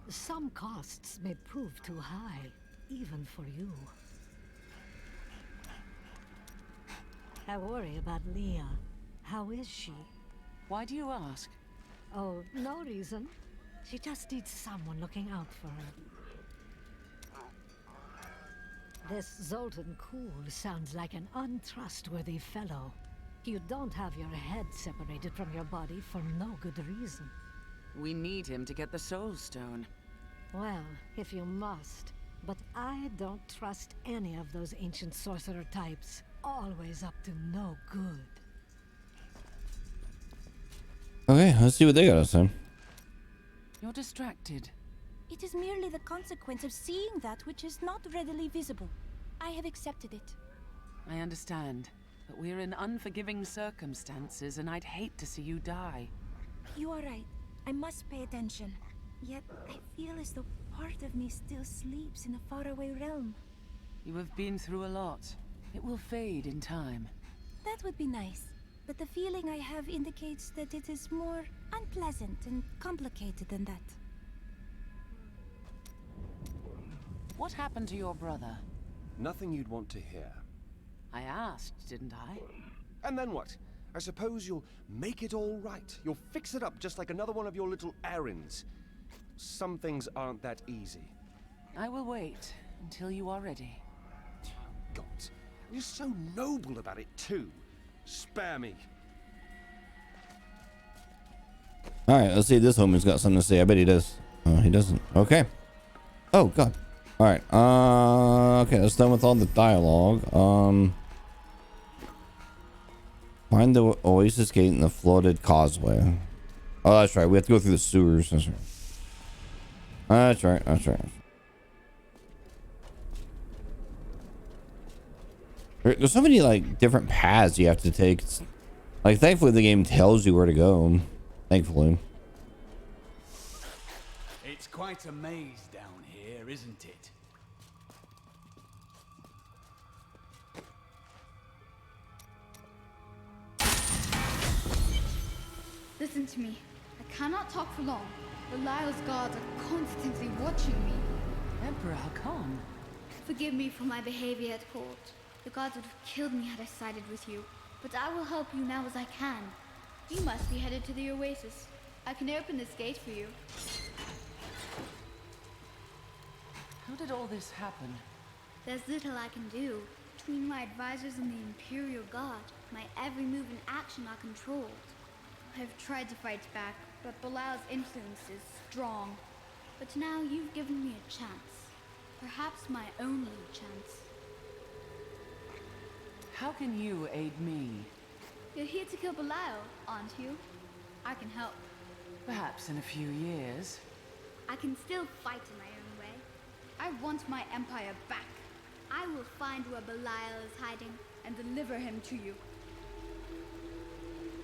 Some costs may prove too high, even for you. I worry about Leah. How is she? Why do you ask? Oh, no reason. She just needs someone looking out for her. This Zoltan Kuhl sounds like an untrustworthy fellow. You don't have your head separated from your body for no good reason. We need him to get the Soul Stone. Well, if you must. But I don't trust any of those ancient sorcerer types. Always up to no good. Okay, let's see what they got to say. You're distracted. It is merely the consequence of seeing that which is not readily visible. I have accepted it. I understand, but we're in unforgiving circumstances, and I'd hate to see you die. You are right. I must pay attention. Yet, I feel as though part of me still sleeps in a faraway realm. You have been through a lot. It will fade in time. That would be nice. But the feeling I have indicates that it is more unpleasant and complicated than that. What happened to your brother? Nothing you'd want to hear. I asked, didn't I? And then what? I suppose you'll make it all right. You'll fix it up just like another one of your little errands. Some things aren't that easy. I will wait until you are ready. God, you're so noble about it too. Spare me. All right, let's see if this homie's got something to say. I bet he does. He doesn't. Okay. Oh God. All right. Okay, that's done with all the dialogue. Find the Oasis Gate in the flooded causeway. Oh, that's right. We have to go through the sewers. That's right. That's right. That's right. There's so many like different paths you have to take. Like, thankfully the game tells you where to go. Thankfully. It's quite a maze down here, isn't it? Listen to me. I cannot talk for long. Belial's guards are constantly watching me. Emperor Hakan. Forgive me for my behavior at court. The gods would have killed me had I sided with you. But I will help you now as I can. You must be headed to the Oasis. I can open this gate for you. How did all this happen? There's little I can do. Between my advisors and the Imperial Guard, my every move and action are controlled. I've tried to fight back, but Belial's influence is strong. But now you've given me a chance. Perhaps my only chance. How can you aid me? You're here to kill Belial, aren't you? I can help. Perhaps in a few years. I can still fight in my own way. I want my empire back. I will find where Belial is hiding and deliver him to you.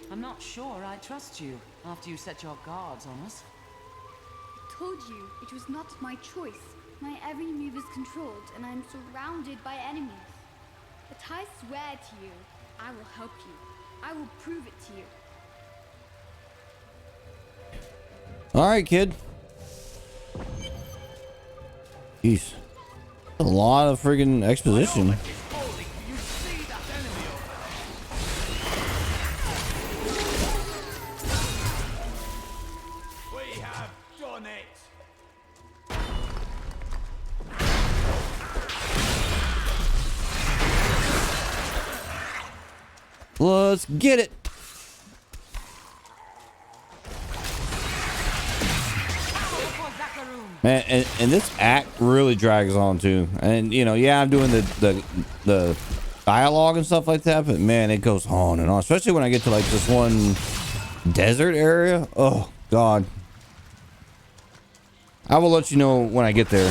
I'm not sure I trust you after you set your guards on us. I told you it was not my choice. My every move is controlled and I am surrounded by enemies. But I swear to you, I will help you. I will prove it to you. All right, kid. Jeez. A lot of friggin' exposition. We have done it. Let's get it. Man, and this act really drags on too. And you know, yeah, I'm doing the dialogue and stuff like that, but man, it goes on and on. Especially when I get to like this one desert area. Oh God. I will let you know when I get there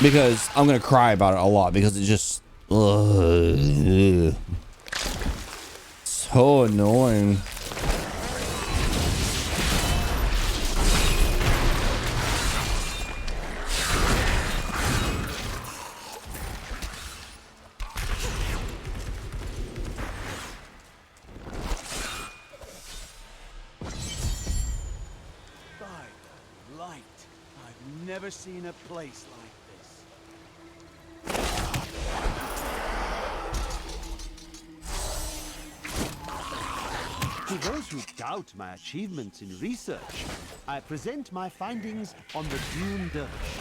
because I'm gonna cry about it a lot because it's just so annoying. Never seen a place like this. To those who doubt my achievements in research, I present my findings on the Dune Dervish.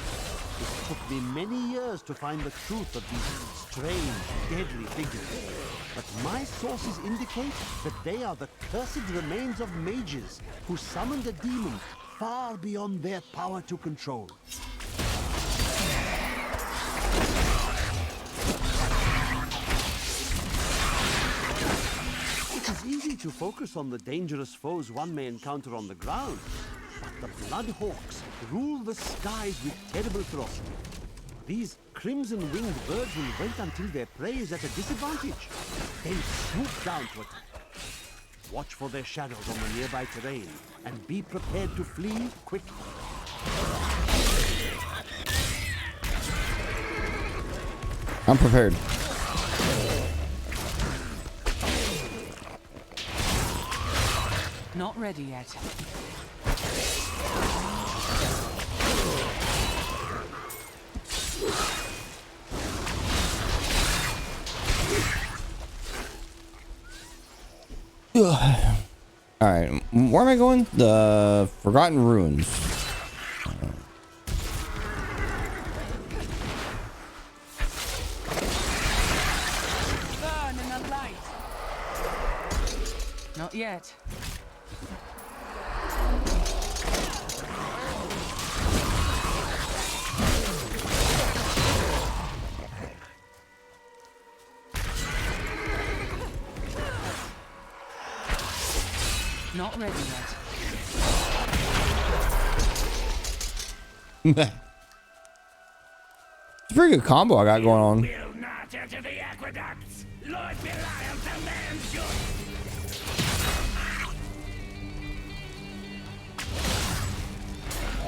It took me many years to find the truth of these strange, deadly figures. But my sources indicate that they are the cursed remains of mages who summoned a demon far beyond their power to control. It is easy to focus on the dangerous foes one may encounter on the ground, but the Bloodhawks rule the skies with terrible ferocity. These crimson-winged birds will wait until their prey is at a disadvantage, then swoop down to attack. Watch for their shadows on the nearby terrain, and be prepared to flee quickly. I'm prepared. Not ready yet. All right, where am I going? The Forgotten Ruins. Burn in the light. Not yet. Not ready yet. It's a pretty good combo I got going on. Will not enter the aqueducts. Lord Belial commands you.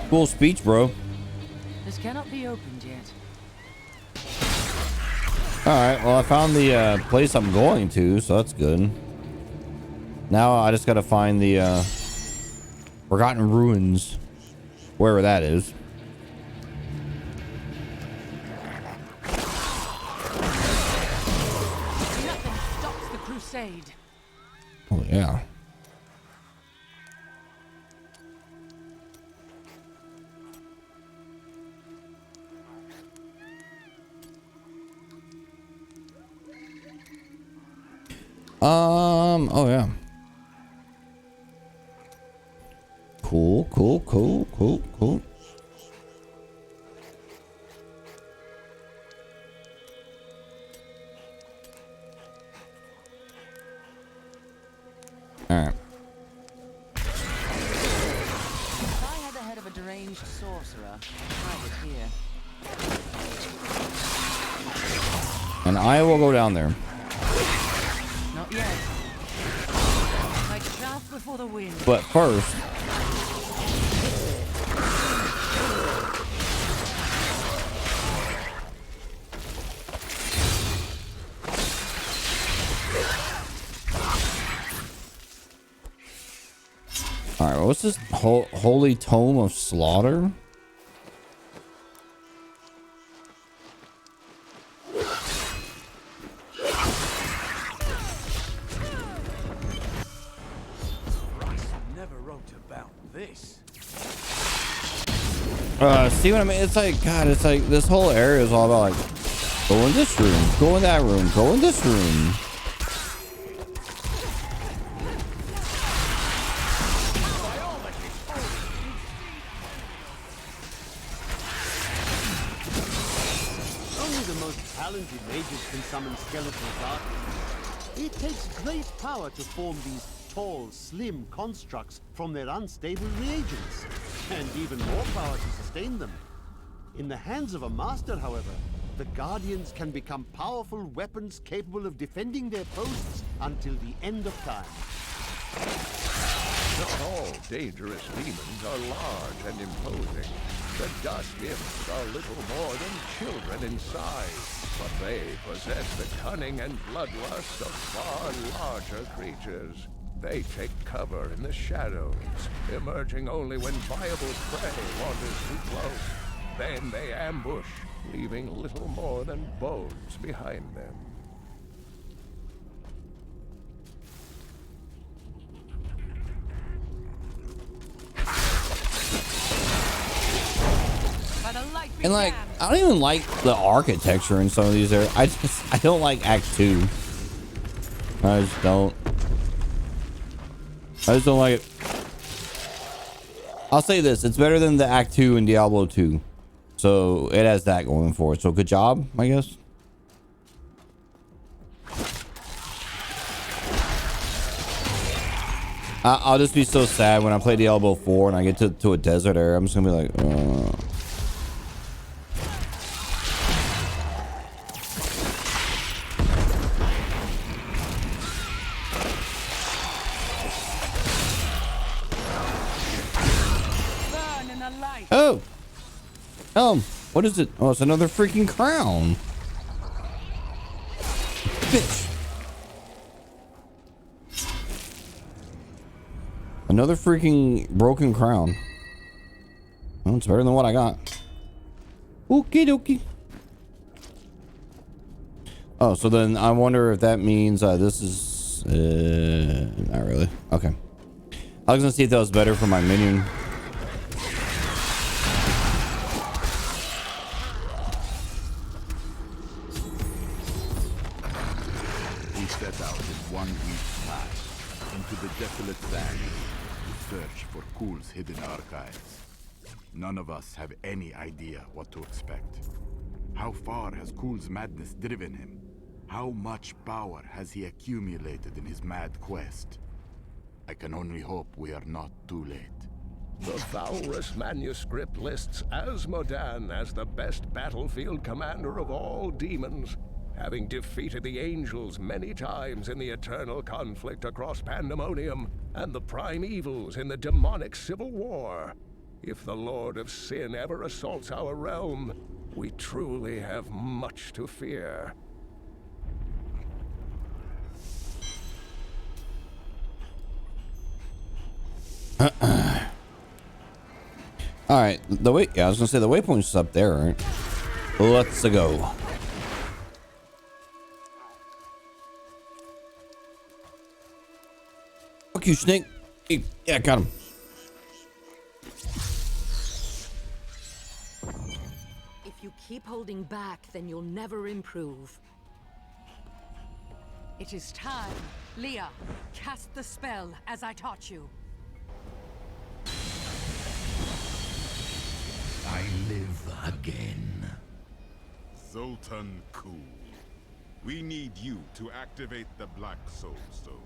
Cool speech, bro. This cannot be opened yet. All right, well, I found the place I'm going to, so that's good. Now I just gotta find the Forgotten Ruins, wherever that is. Nothing stops the crusade. Oh yeah. Oh yeah. Cool. All right. If I had the head of a deranged sorcerer, I would hear. And I will go down there. Not yet. Like chaff before the wind. But first, all right, what's this holy tome of slaughter? Never wrote about this. See what I mean? It's like, God, it's like this whole area is all about like, go in this room, go in that room, go in this room. Only the most talented mages can summon skeletal darkness. It takes great power to form these tall, slim constructs from their unstable reagents, and even more power to sustain them. In the hands of a master, however, the Guardians can become powerful weapons capable of defending their posts until the end of time. Not all dangerous demons are large and imposing. The dust imps are little more than children in size, but they possess the cunning and bloodlust of far larger creatures. They take cover in the shadows, emerging only when viable prey wanders too close. Then they ambush, leaving little more than bones behind them. And like, I don't even like the architecture in some of these areas. I don't like Act 2. I just don't like it. I'll say this, it's better than the Act 2 in Diablo 2. So it has that going for it. So good job, I guess. I'll just be so sad when I play Diablo 4 and I get to a desert area. I'm just gonna be like, Oh, what is it? Oh, it's another freaking crown. Bitch. Another freaking broken crown. Well, it's better than what I got. Okie dokie. Oh, so then I wonder if that means this is not really. Okay. I was gonna see if that was better for my minion. Desolate land to search for Kul's hidden archives. None of us have any idea what to expect. How far has Kul's madness driven him? How much power has he accumulated in his mad quest? I can only hope we are not too late. The Valrus manuscript lists Asmodan as the best battlefield commander of all demons, having defeated the angels many times in the eternal conflict across Pandemonium and the prime evils in the demonic civil war. If the Lord of Sin ever assaults our realm, we truly have much to fear. All right, I was gonna say the waypoint's up there, right? Let's go. Fuck you, snake. Yeah, got him. If you keep holding back, then you'll never improve. It is time. Leah, cast the spell as I taught you. I live again. Zoltan Kul. We need you to activate the Black Soul Stone.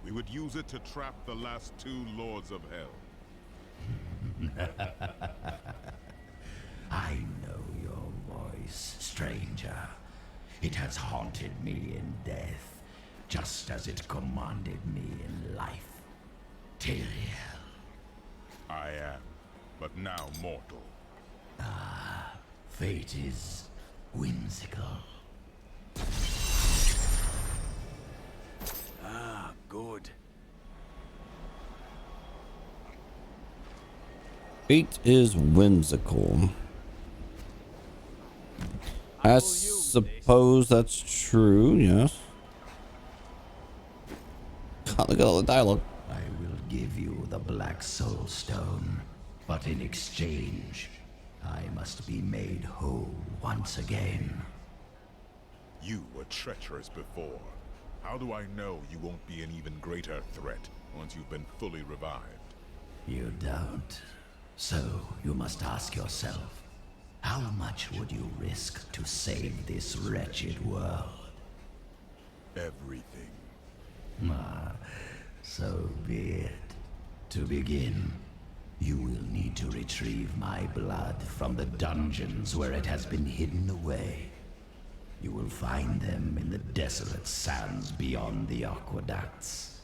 We would use it to trap the last two Lords of Hell. I know your voice, stranger. It has haunted me in death, just as it commanded me in life. Tyrael. I am, but now mortal. Ah, fate is whimsical. Ah, good. Fate is whimsical. I suppose that's true, yes. God, look at all the dialogue. I will give you the Black Soul Stone, but in exchange, I must be made whole once again. You were treacherous before. How do I know you won't be an even greater threat once you've been fully revived? You don't. So you must ask yourself, how much would you risk to save this wretched world? Everything. Ah, so be it. To begin, you will need to retrieve my blood from the dungeons where it has been hidden away. You will find them in the desolate sands beyond the aqueducts.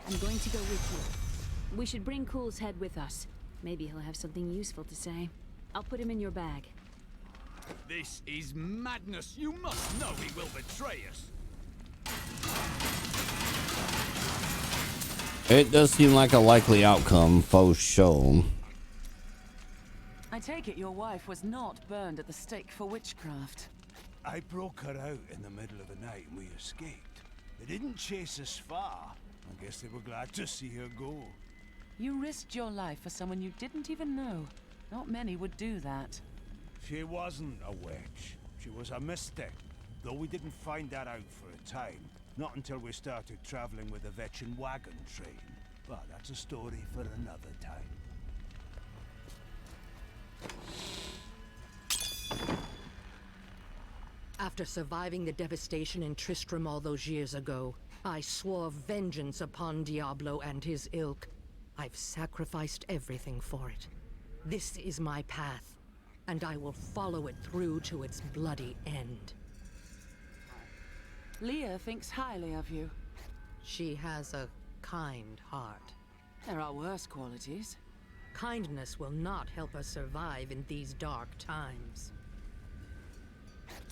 I'm going to go with you. We should bring Cool's head with us. Maybe he'll have something useful to say. I'll put him in your bag. This is madness. You must know he will betray us. It does seem like a likely outcome, for sure. I take it your wife was not burned at the stake for witchcraft. I broke her out in the middle of the night and we escaped. They didn't chase us far. I guess they were glad to see her go. You risked your life for someone you didn't even know. Not many would do that. She wasn't a witch. She was a mystic. Though we didn't find that out for a time. Not until we started traveling with the Vetchin wagon train. But that's a story for another time. After surviving the devastation in Tristram all those years ago, I swore vengeance upon Diablo and his ilk. I've sacrificed everything for it. This is my path, and I will follow it through to its bloody end. Leah thinks highly of you. She has a kind heart. There are worse qualities. Kindness will not help us survive in these dark times.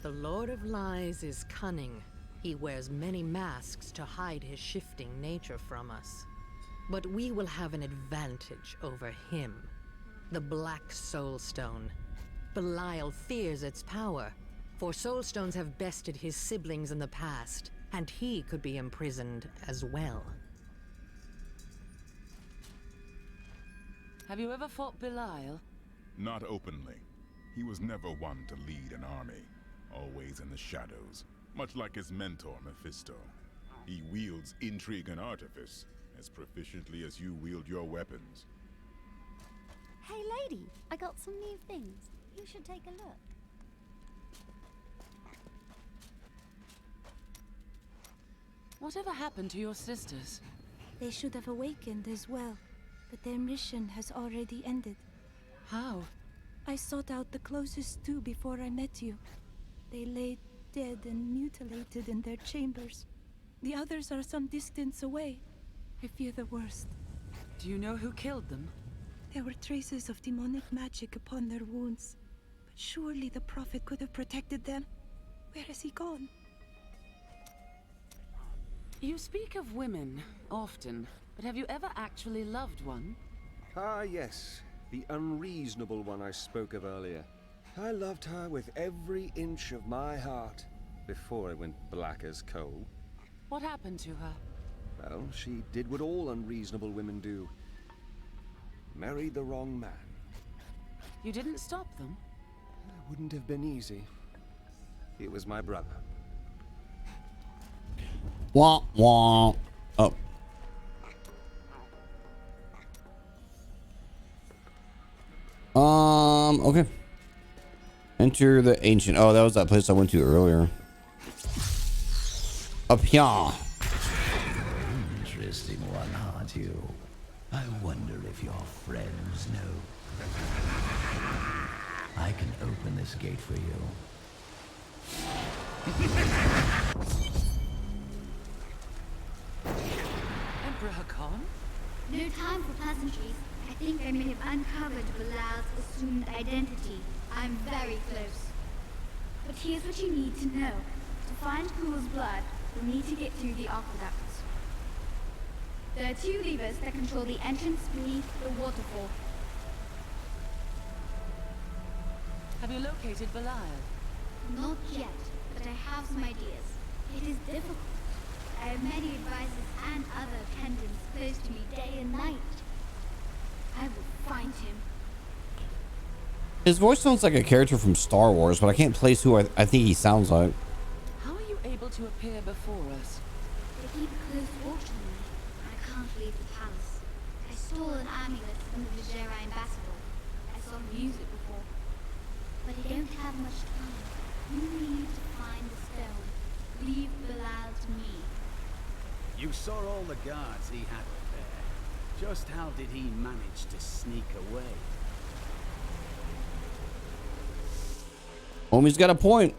The Lord of Lies is cunning. He wears many masks to hide his shifting nature from us. But we will have an advantage over him. The Black Soul Stone. Belial fears its power, for Soul Stones have bested his siblings in the past, and he could be imprisoned as well. Have you ever fought Belial? Not openly. He was never one to lead an army, always in the shadows, much like his mentor, Mephisto. He wields intrigue and artifice as proficiently as you wield your weapons. Hey lady, I got some new things. You should take a look. Whatever happened to your sisters? They should have awakened as well, but their mission has already ended. How? I sought out the closest two before I met you. They lay dead and mutilated in their chambers. The others are some distance away. I fear the worst. Do you know who killed them? There were traces of demonic magic upon their wounds. But surely the Prophet could have protected them. Where has he gone? You speak of women, often, but have you ever actually loved one? Ah, yes. The unreasonable one I spoke of earlier. I loved her with every inch of my heart, before I went black as coal. What happened to her? Well, she did what all unreasonable women do. Married the wrong man. You didn't stop them? It wouldn't have been easy. He was my brother. Wah, wah. Oh. Okay. Enter the ancient. Oh, that was that place I went to earlier. Up here. Interesting one, aren't you? I wonder if your friends know. I can open this gate for you. Emperor Hakan? No time for pleasantries. I think I may have uncovered Bilal's assumed identity. I'm very close. But here's what you need to know. To find Kul's blood, you'll need to get through the aqueducts. There are 2 levers that control the entrance beneath the waterfall. Have you located Belial? Not yet, but I have some ideas. It is difficult. I have many advisors and other attendants close to me day and night. I will find him. His voice sounds like a character from Star Wars, but I can't place who I think he sounds like. How are you able to appear before us? They keep a close watch on me. I can't leave the palace. I stole an amulet from the Vajera ambassador. I saw him use it before. But I don't have much time. You need to find the stone. Leave Bilal to me. You saw all the guards he had up there. Just how did he manage to sneak away? Homie's got a point.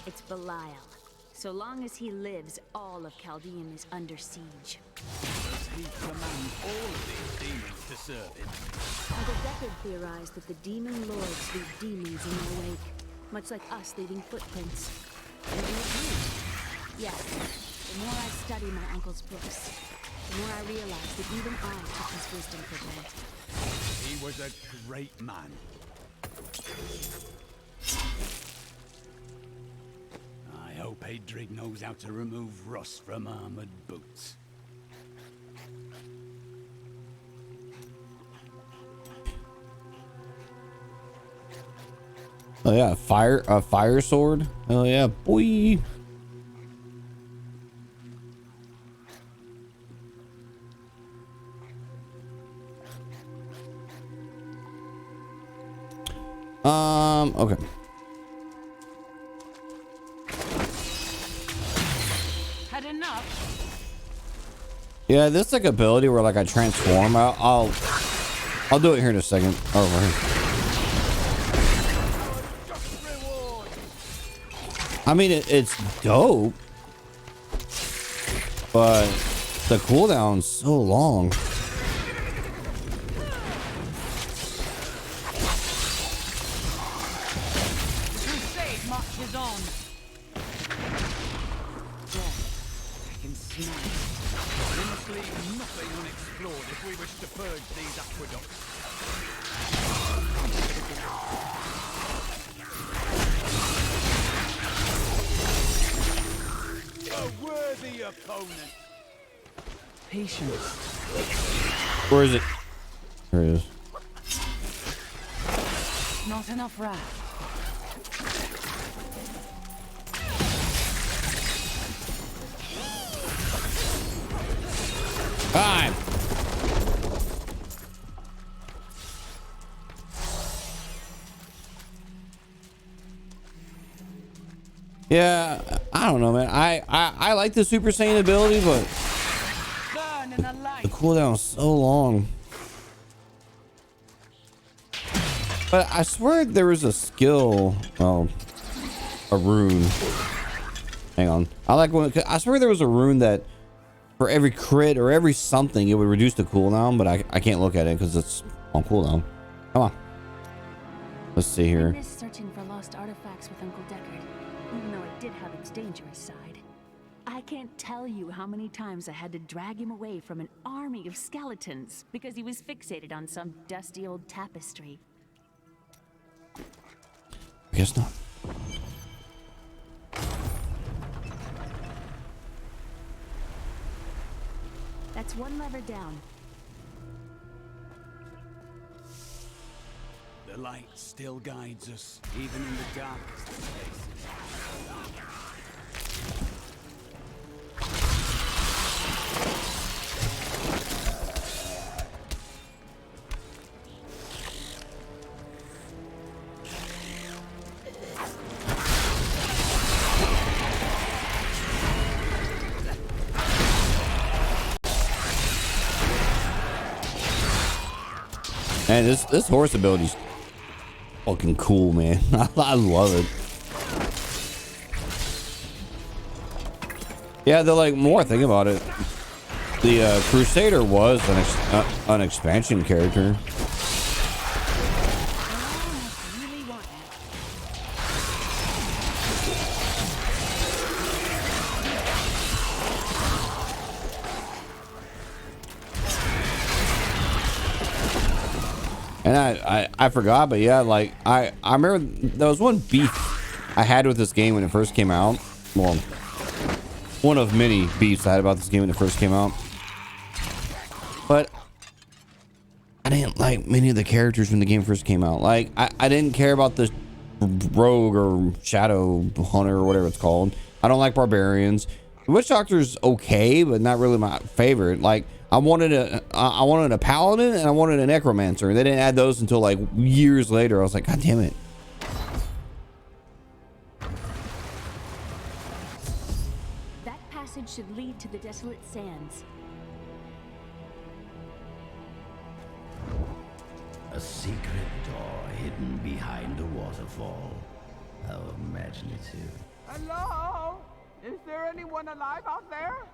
It's Belial. So long as he lives, all of Chaldean is under siege. Does he command all of these demons to serve him? Uncle Deckard theorized that the demon lords leave demons in their wake, much like us leaving footprints. And you agree? Yes. The more I study my uncle's books, the more I realize that even I took his wisdom for granted. He was a great man. I hope Adrig knows how to remove rust from armored boots. Oh yeah, a fire sword. Oh yeah, boy. Okay. Had enough? Yeah, this like ability where like I transform. I'll do it here in a second. Over here. I mean, it's dope, but the cooldown's so long. Crusade marches on. Death. I can smell it. We must leave nothing unexplored if we wish to purge these aqueducts. A worthy opponent. Patience. Where is it? There it is. Not enough wrath. Time. Yeah, I don't know, man. I like the Super Saiyan ability, but the cooldown is so long. But I swear there was a skill, a rune. Hang on. I swear there was a rune that for every crit or every something it would reduce the cooldown, but I can't look at it because it's on cooldown. Come on. Let's see here. I miss searching for lost artifacts with Uncle Deckard, even though it did have its dangerous side. I can't tell you how many times I had to drag him away from an army of skeletons because he was fixated on some dusty old tapestry. I guess not. That's one lever down. The light still guides us, even in the darkest of spaces. Man, this horse ability's fucking cool, man. I love it. Yeah, they're like more. Think about it. The Crusader was an expansion character. And I forgot, but yeah, like I remember there was one beef I had with this game when it first came out. Well, one of many beefs I had about this game when it first came out. But I didn't like many of the characters when the game first came out. Like I didn't care about the rogue or shadow hunter or whatever it's called. I don't like barbarians. The witch doctor's okay, but not really my favorite. Like I wanted a paladin and I wanted a necromancer. They didn't add those until like years later. I was like, God damn it. That passage should lead to the desolate sands. A secret door hidden behind a waterfall. How imaginative. Hello? Is there anyone alive out there?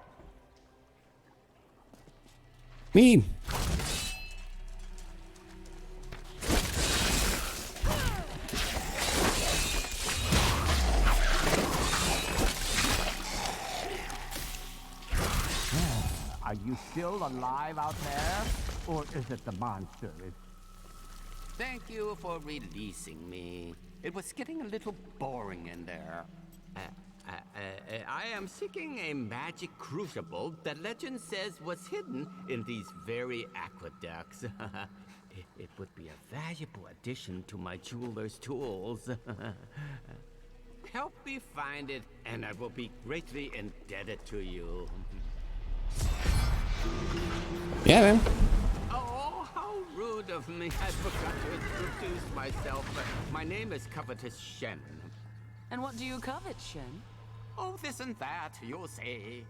Me. Are you still alive out there? Or is it the monster? Thank you for releasing me. It was getting a little boring in there. I am seeking a magic crucible that legend says was hidden in these very aqueducts. It would be a valuable addition to my jeweler's tools. Help me find it, and I will be greatly indebted to you. Yeah, man. Oh, how rude of me. I forgot to introduce myself. My name is Covetous Shen. And what do you covet, Shen? Oh, this and that, you'll see.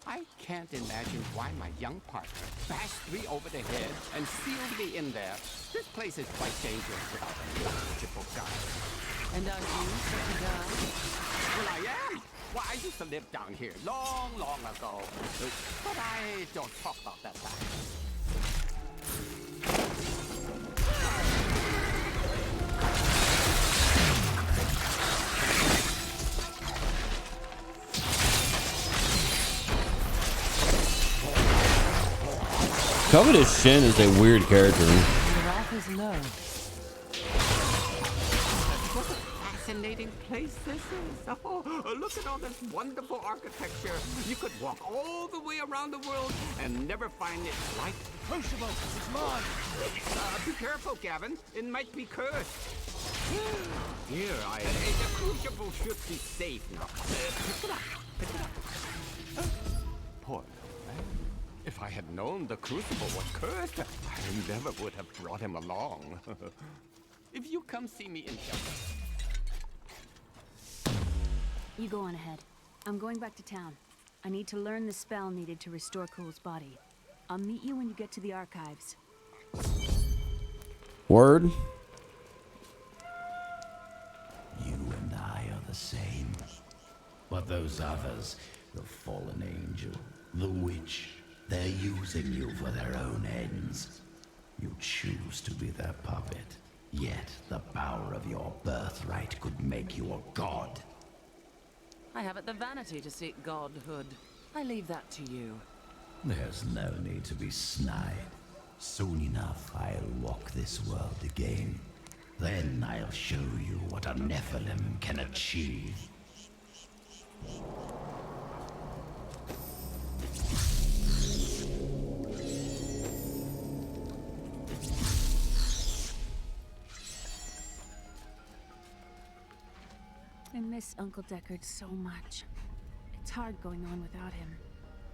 I can't imagine why my young partner bashed me over the head and sealed me in there. This place is quite dangerous without a knowledgeable guide. And are you such a guy? Well, I am. Well, I used to live down here long, long ago. But I don't talk about that time. Covetous Shen is a weird character. The wrath is low. What a fascinating place this is. Oh, look at all this wonderful architecture. You could walk all the way around the world and never find it like Crucible. It's mine. Be careful, Gavin. It might be cursed. Here, the Crucible should be safe now. Pick it up. Pick it up. Poor man. If I had known the Crucible was cursed, I never would have brought him along. If you come see me in shelter. You go on ahead. I'm going back to town. I need to learn the spell needed to restore Cool's body. I'll meet you when you get to the archives. Word. You and I are the same. But those others, the fallen angel, the witch, they're using you for their own ends. You choose to be their puppet. Yet the power of your birthright could make you a god. I haven't the vanity to seek godhood. I leave that to you. There's no need to be snide. Soon enough, I'll walk this world again. Then I'll show you what a Nephilim can achieve. I miss Uncle Deckard so much. It's hard going on without him.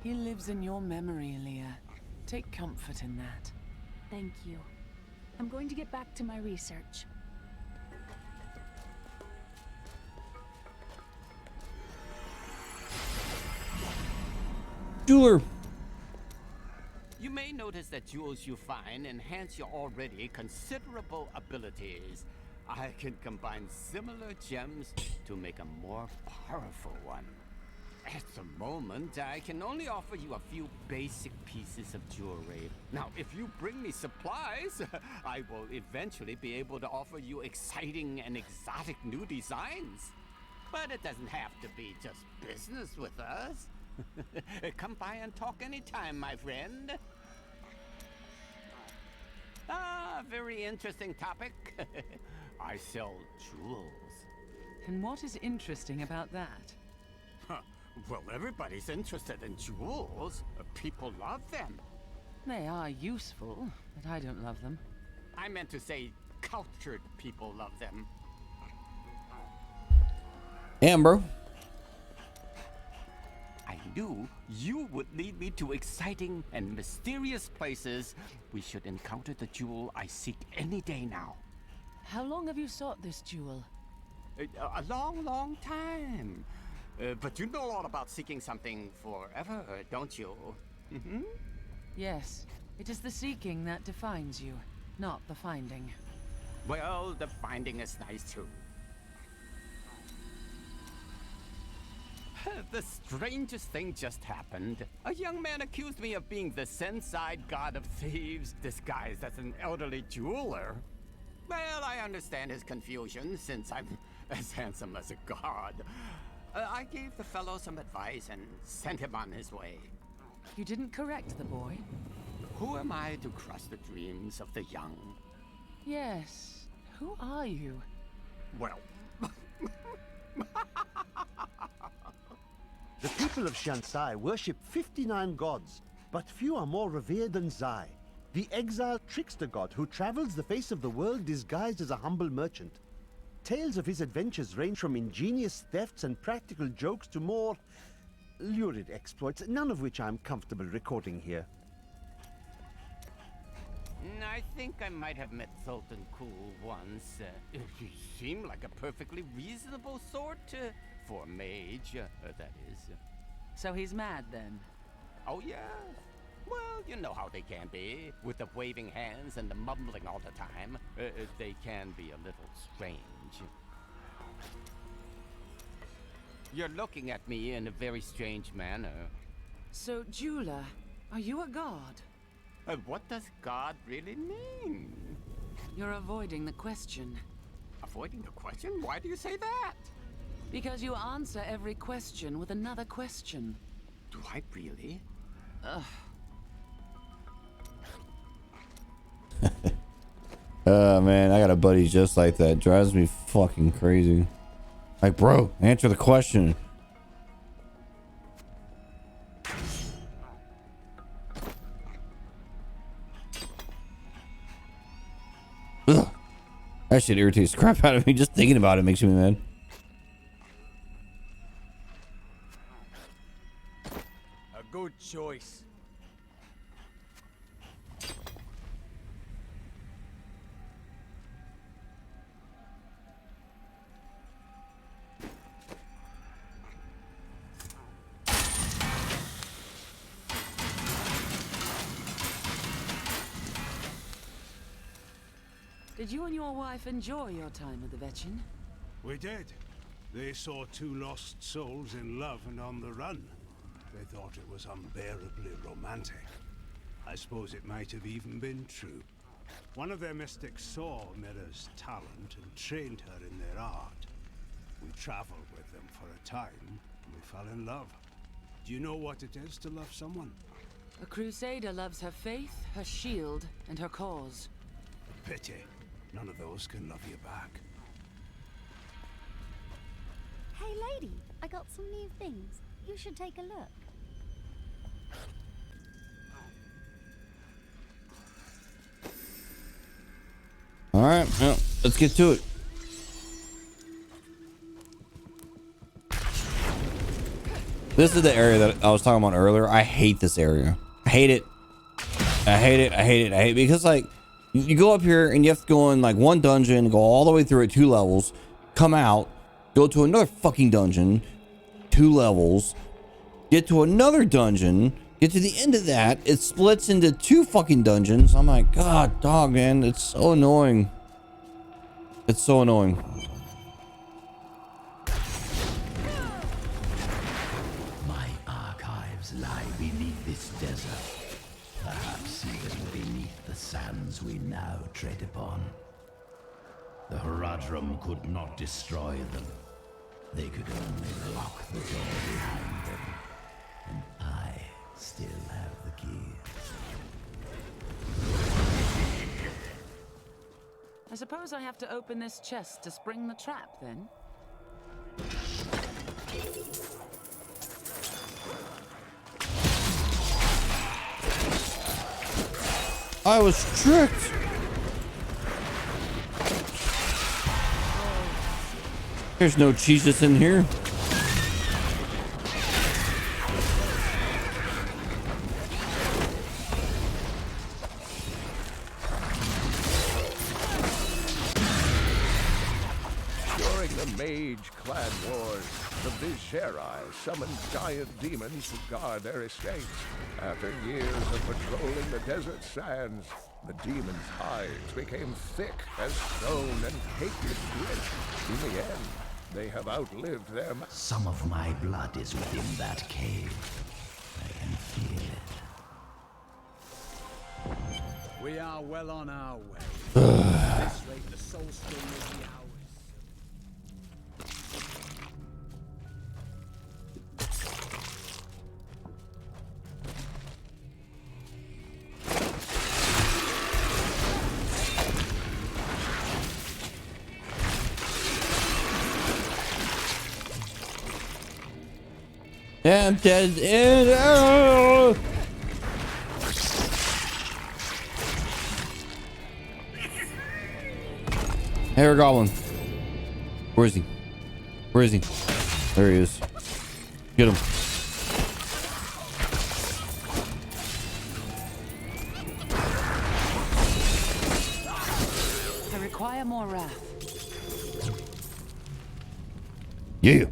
He lives in your memory, Leah. Take comfort in that. Thank you. I'm going to get back to my research. Jeweler. You may notice that jewels you find enhance your already considerable abilities. I can combine similar gems to make a more powerful one. At the moment, I can only offer you a few basic pieces of jewelry. Now, if you bring me supplies, I will eventually be able to offer you exciting and exotic new designs. But it doesn't have to be just business with us. Come by and talk anytime, my friend. Ah, very interesting topic. I sell jewels. And what is interesting about that? Huh. Well, everybody's interested in jewels. People love them. They are useful, but I don't love them. I meant to say cultured people love them. Damn, bro. I knew you would lead me to exciting and mysterious places. We should encounter the jewel I seek any day now. How long have you sought this jewel? A long, long time. But you know all about seeking something forever, don't you? Mm-hmm. Yes, it is the seeking that defines you, not the finding. Well, the finding is nice too. The strangest thing just happened. A young man accused me of being the Senside god of thieves, disguised as an elderly jeweler. Well, I understand his confusion, since I'm as handsome as a god. I gave the fellow some advice and sent him on his way. You didn't correct the boy? Who am I to crush the dreams of the young? Yes. Who are you? Well... The people of Shansai worship 59 gods, but few are more revered than Zai, the exiled trickster god who travels the face of the world disguised as a humble merchant. Tales of his adventures range from ingenious thefts and practical jokes to more lurid exploits, none of which I'm comfortable recording here. I think I might have met Sultan Cool once. He seemed like a perfectly reasonable sort, for a mage, that is. So he's mad then? Oh yeah. Well, you know how they can be, with the waving hands and the mumbling all the time. They can be a little strange. You're looking at me in a very strange manner. So, jeweler, are you a god? What does God really mean? You're avoiding the question. Avoiding the question? Why do you say that? Because you answer every question with another question. Do I really? Ugh. Oh man, I got a buddy just like that. Drives me fucking crazy. Like, bro, answer the question. Ugh. That shit irritates the crap out of me. Just thinking about it makes me mad. A good choice. Did you and your wife enjoy your time at the Vetchin? We did. They saw two lost souls in love and on the run. They thought it was unbearably romantic. I suppose it might have even been true. One of their mystics saw Mira's talent and trained her in their art. We traveled with them for a time, and we fell in love. Do you know what it is to love someone? A crusader loves her faith, her shield, and her cause. A pity. None of those can love you back. Hey lady, I got some new things. You should take a look. All right, well, let's get to it. This is the area that I was talking about earlier. I hate this area. I hate it. I hate it. I hate it. I hate it because, like, you go up here and you have to go in like one dungeon, go all the way through it 2 levels, come out, go to another fucking dungeon, 2 levels, get to another dungeon, Get to the end of that, it splits into 2 fucking dungeons. I'm like, God, dog, man, it's so annoying. It's so annoying. My archives lie beneath this desert. Perhaps even beneath the sands we now tread upon. The Haradrim could not destroy them. They could only lock the door behind them. And I still have the key. I suppose I have to open this chest to spring the trap, then? I was tricked. There's no cheeses in here. During the Mage-Clan Wars, the Visceri summoned giant demons to guard their estates. After years of patrolling the desert sands, the demons' hides became thick as stone and hatred grit. In the end, they have outlived them. Some of my blood is within that cave. I can feel it. We are well on our way. At this rate, the Soul Stone will be ours. Yeah, I'm dead. And, Hey, we're goblin. Where is he? Where is he? There he is. Get him. I require more wrath. Yeah.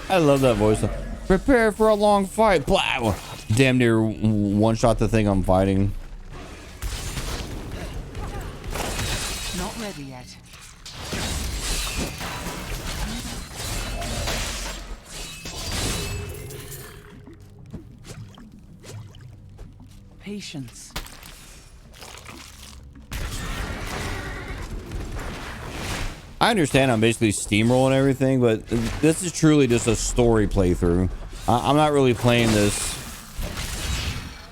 I love that voice. Prepare for a long fight. Blah. Damn near one-shot the thing I'm fighting. Not ready yet. Patience. I understand I'm basically steamrolling everything, but this is truly just a story playthrough. I'm not really playing this,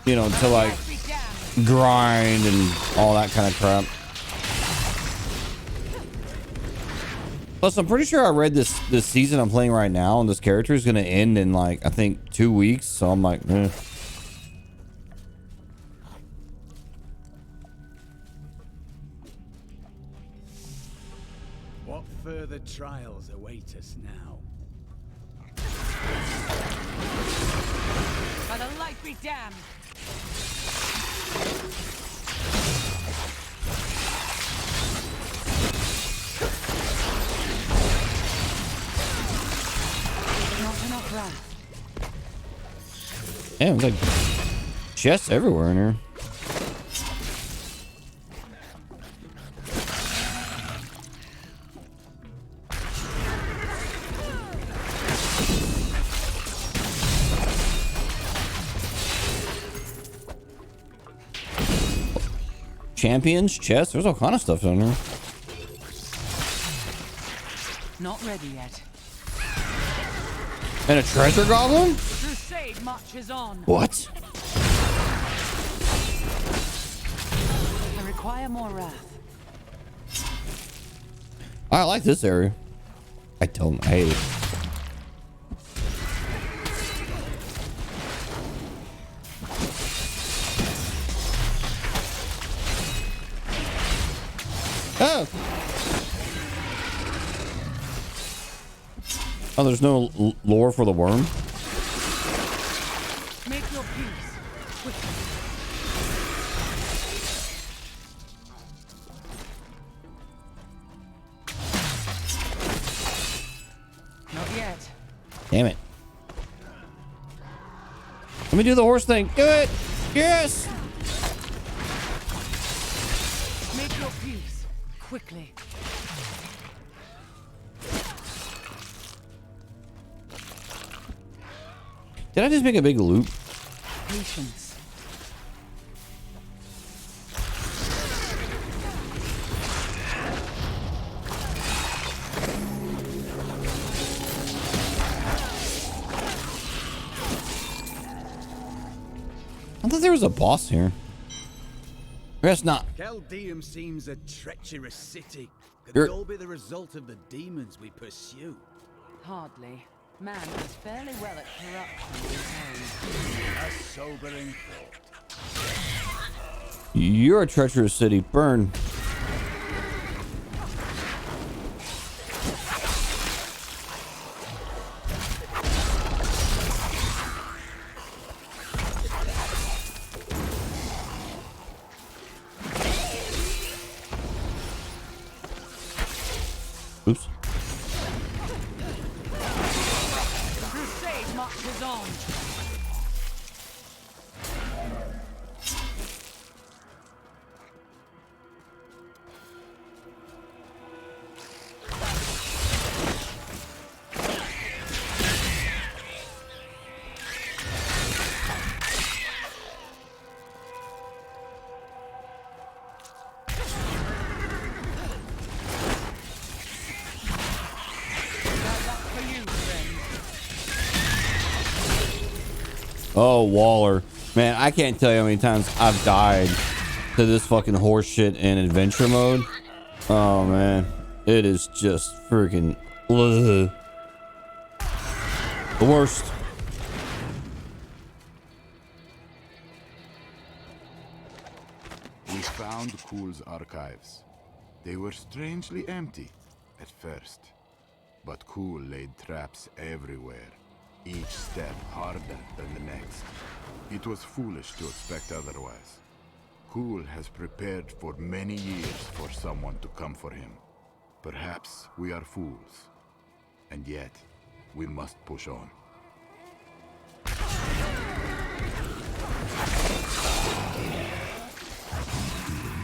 you know, to like grind and all that kind of crap. Plus, I'm pretty sure I read this season I'm playing right now, and this character is going to end in like, I think 2 weeks. So I'm like, eh. What further trials await us now? By the light be damned! Not enough wrath. Damn, it's like chests everywhere in here. Champions, chests, there's all kind of stuff down here. Not ready yet. And a treasure goblin? Crusade marches on. What? I require more wrath. I like this area. I don't hate it. Oh. Oh, there's no lore for the worm? Make your peace. Quickly. Damn it. Let me do the horse thing. Do it. Yes. Make your peace quickly. Did I just make a big loop? Patience. I thought there was a boss here. I guess not. Caldeum seems a treacherous city. Could You're- it all be the result of the demons we pursue? Hardly. Man is fairly well at corruption these days. A sobering thought. You're a treacherous city. Burn. Oops. The crusade marches on. Oh, Waller. Man, I can't tell you how many times I've died to this fucking horse shit in adventure mode. Oh, man. It is just freaking ugh. The worst. We found Kuhl's archives. They were strangely empty at first, but Kuhl laid traps everywhere, each step harder than the next. It was foolish to expect otherwise. Kuhl has prepared for many years for someone to come for him. Perhaps we are fools, and yet we must push on.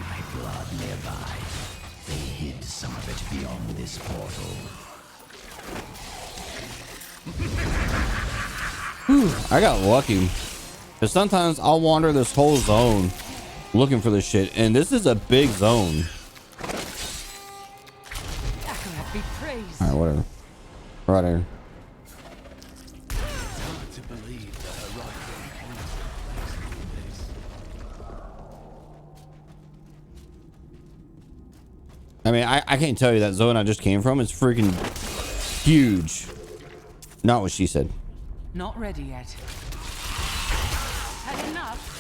My blood nearby. They hid some of it beyond this portal. Whew, I got lucky. Because sometimes I'll wander this whole zone looking for this shit. And this is a big zone. Be praised. Alright, whatever. Right here. It's hard to believe that a right I mean, I can't tell you that zone I just came from is freaking huge. Not what she said. Not ready yet. Had enough.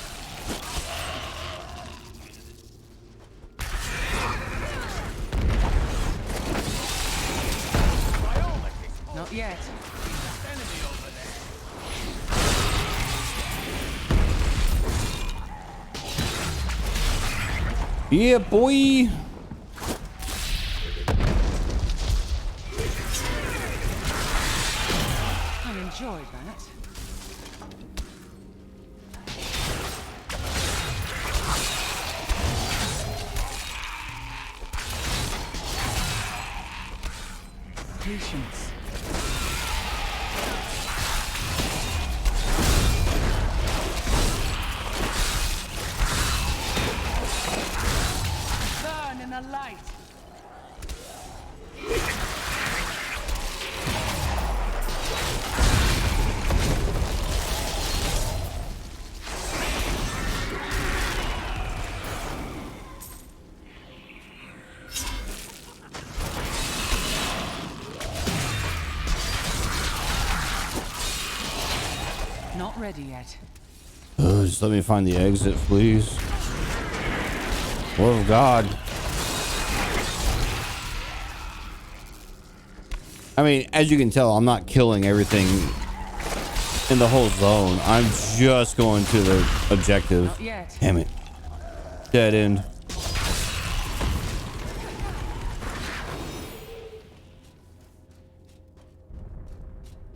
Not yet. Yeah, boy. I enjoyed that. Patience. Burn in the light. Not ready yet. Just let me find the exit, please. Love of God. I mean, as you can tell, I'm not killing everything in the whole zone. I'm just going to the objective. Not yet. Damn it. Dead end.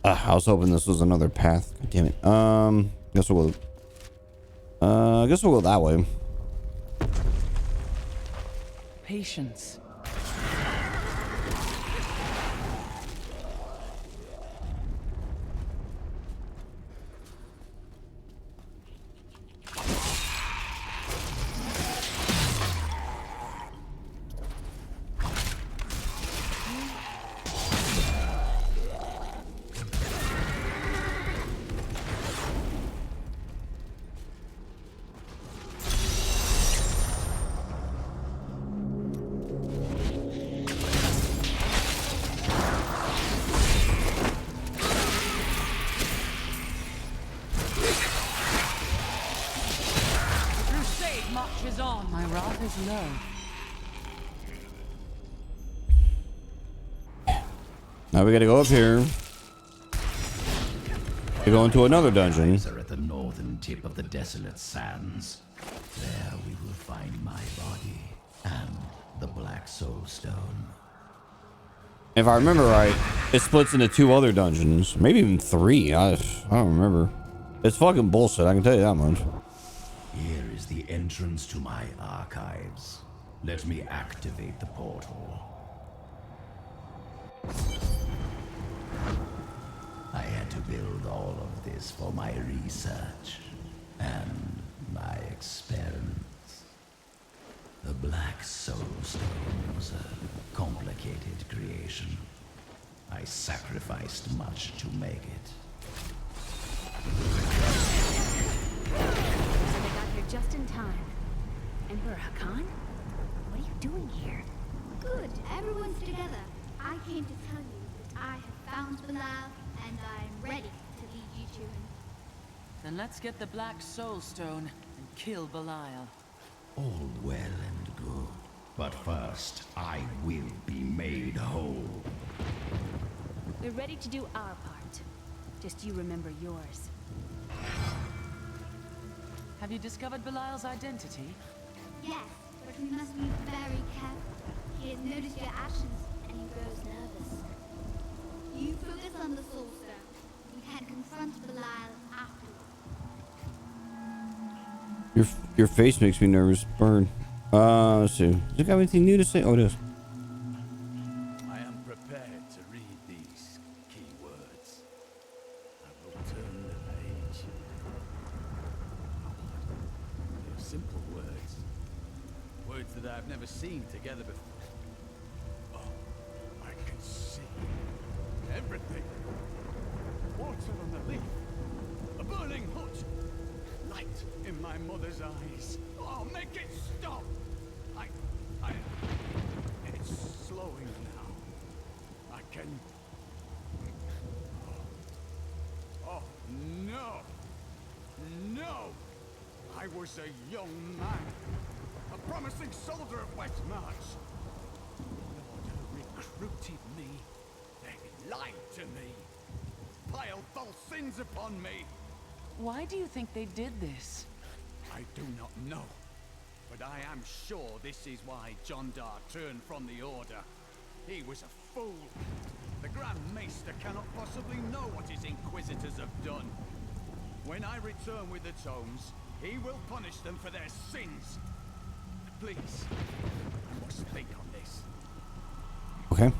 I was hoping this was another path. God damn it. Guess we'll go. I guess we'll go that way. Patience. My wrath is low. Now we gotta go up here. We go into another dungeon. Are at the northern tip of the desolate sands. There we will find my body and the Black Soul Stone. If I remember right, it splits into 2 other dungeons, maybe even 3. I don't remember. It's fucking bullshit. I can tell you that much. Here is the entrance to my archives. Let me activate the portal. I had to build all of this for my research and my experiments. The Black Soul Stone was a complicated creation. I sacrificed much to make it. I got here just in time. Emperor Hakan? What are you doing here? Good, everyone's together. I came to tell you that I have found Belial, and I am ready to lead you to him. Then let's get the Black Soul Stone and kill Belial. All well and good, but first I will be made whole. We're ready to do our part. Just you remember yours. Have you discovered Belial's identity? Yes, but we must be very careful. He has noticed your actions, and he grows nervous. You focus on the Soul Stone. You can confront Belial afterward. Your face makes me nervous. Burn. Let's see. Does it got anything new to say? Oh, it is. I am prepared to read these key words. I will turn the page. They are simple words. Words that I've never seen together before. Oh, I can see everything. Water on the leaf. A burning hut. Light in my mother's eyes. Oh, make it stop! It's slowing now. I can... Oh, no! No! I was a young man. A promising soldier of West March. The Order recruited me. They lied to me. Piled false sins upon me. Why do you think they did this? I do not know. But I am sure this is why John Dar turned from the Order. He was a fool. The Grand Maester cannot possibly know what his Inquisitors have done. When I return with the tomes, he will punish them for their sins. Please, I must think on this. Okay.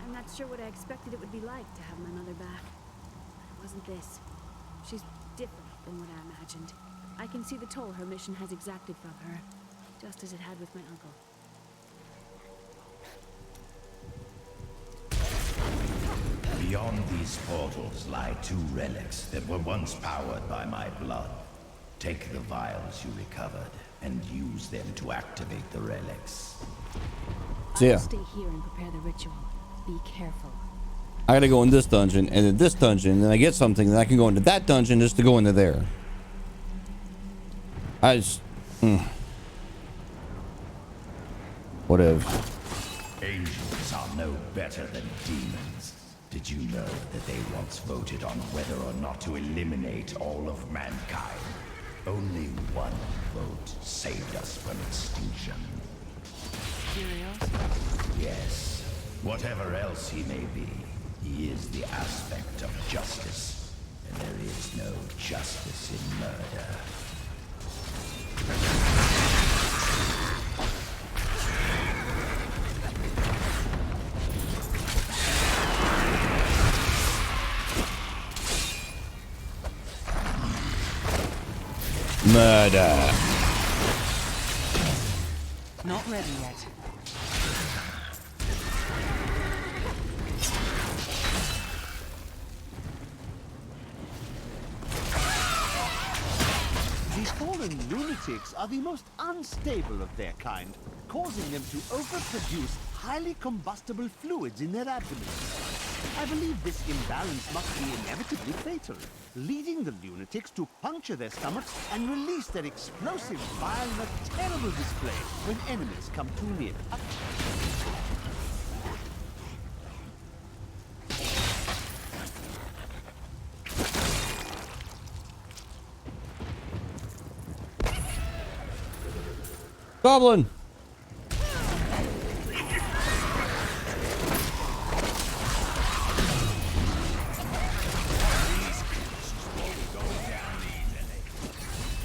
I'm not sure what I expected it would be like to have my mother back. It wasn't this. She's different than what I imagined. I can see the toll her mission has exacted from her, just as it had with my uncle. Beyond these portals lie 2 relics that were once powered by my blood. Take the vials you recovered and use them to activate the relics. Yeah. I'll stay here and prepare the ritual. Be careful. I gotta go in this dungeon, and in this dungeon, then I get something, then I can go into that dungeon just to go into there. I just... Whatever. Angels are no better than demons. Did you know that they once voted on whether or not to eliminate all of mankind? Only one vote saved us from extinction. Curious? Yes. Whatever else he may be, he is the aspect of justice, and there is no justice in murder. Murder. Not ready yet. These fallen lunatics are the most unstable of their kind, causing them to overproduce highly combustible fluids in their abdomens. I believe this imbalance must be inevitably fatal, leading the lunatics to puncture their stomachs and release their explosive bile in a terrible display when enemies come too near. Goblin.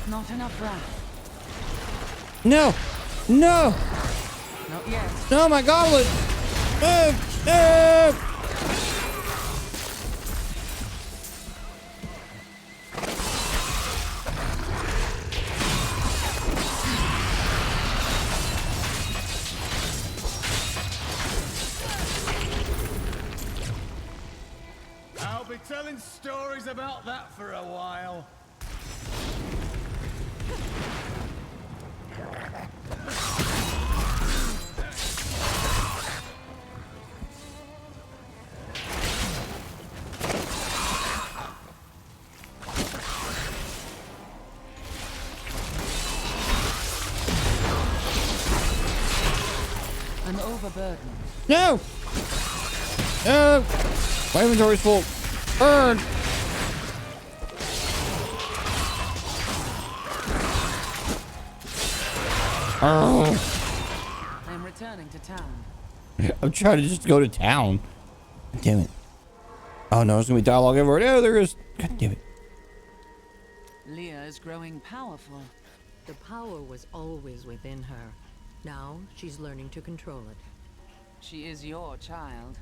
Not enough wrath. No. No. Not yet. No, my goblin. Move. Move. I'll be telling stories about that for a while. I'm overburdened. No. No. My inventory's full. Burn. I'm returning to town. I'm trying to just go to town. Damn it. Oh no, there's gonna be dialogue everywhere. Oh, there is. God damn it. Leah is growing powerful. The power was always within her. Now she's learning to control it. She is your child.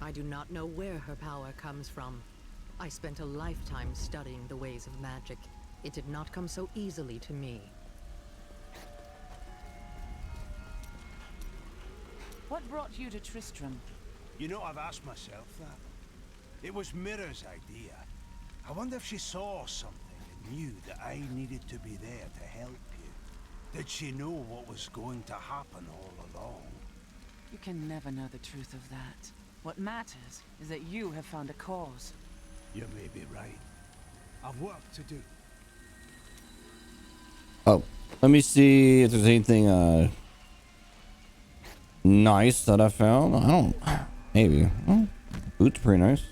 I do not know where her power comes from. I spent a lifetime studying the ways of magic. It did not come so easily to me. What brought you to Tristram? You know, I've asked myself that. It was Mira's idea. I wonder if she saw something and knew that I needed to be there to help you. Did she know what was going to happen all along? You can never know the truth of that. What matters is that you have found a cause. You may be right. I've work to do. Oh, let me see if there's anything nice that I found. I don't. Maybe. Oh, boots pretty nice.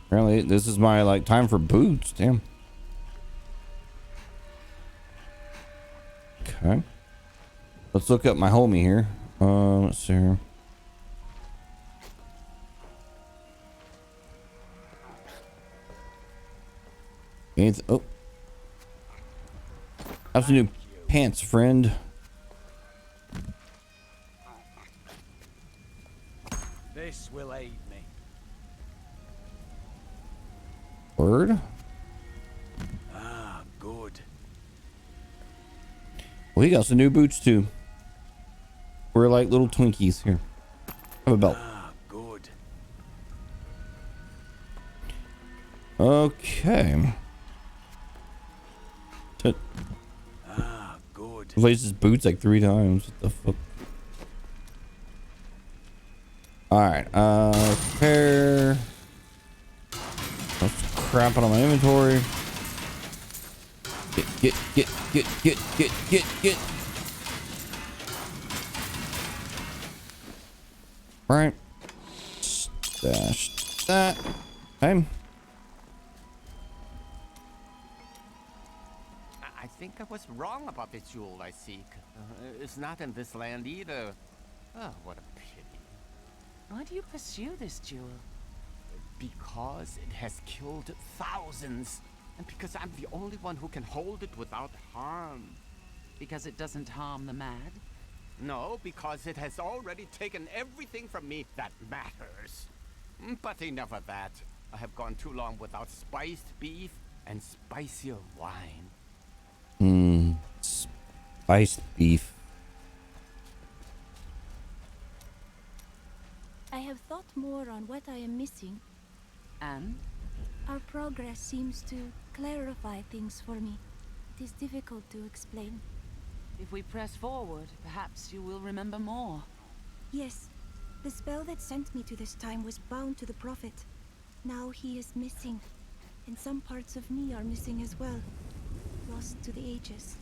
Apparently this is my like time for boots. Damn. Okay. Let's look up my homie here. Let's see here. Oh. Have some new pants, friend. This will aid me. Word. Ah, good. Well, he got some new boots too. We're like little Twinkies here. Have a belt. Ah, good. Okay. Ah, good. Replaced his boots like 3 times. What the fuck? Alright, repair. That's crap out of my inventory. Get. Right. Dash that. Okay. I think I was wrong about the jewel I seek. It's not in this land either. Oh, what a pity. Why do you pursue this jewel? Because it has killed thousands. And because I'm the only one who can hold it without harm. Because it doesn't harm the mad? No, because it has already taken everything from me that matters. But enough of that. I have gone too long without spiced beef and spicier wine. Spiced beef. I have thought more on what I am missing. And? Our progress seems to clarify things for me. It is difficult to explain. If we press forward, perhaps you will remember more. Yes. The spell that sent me to this time was bound to the Prophet. Now he is missing. And some parts of me are missing as well. Lost to the ages.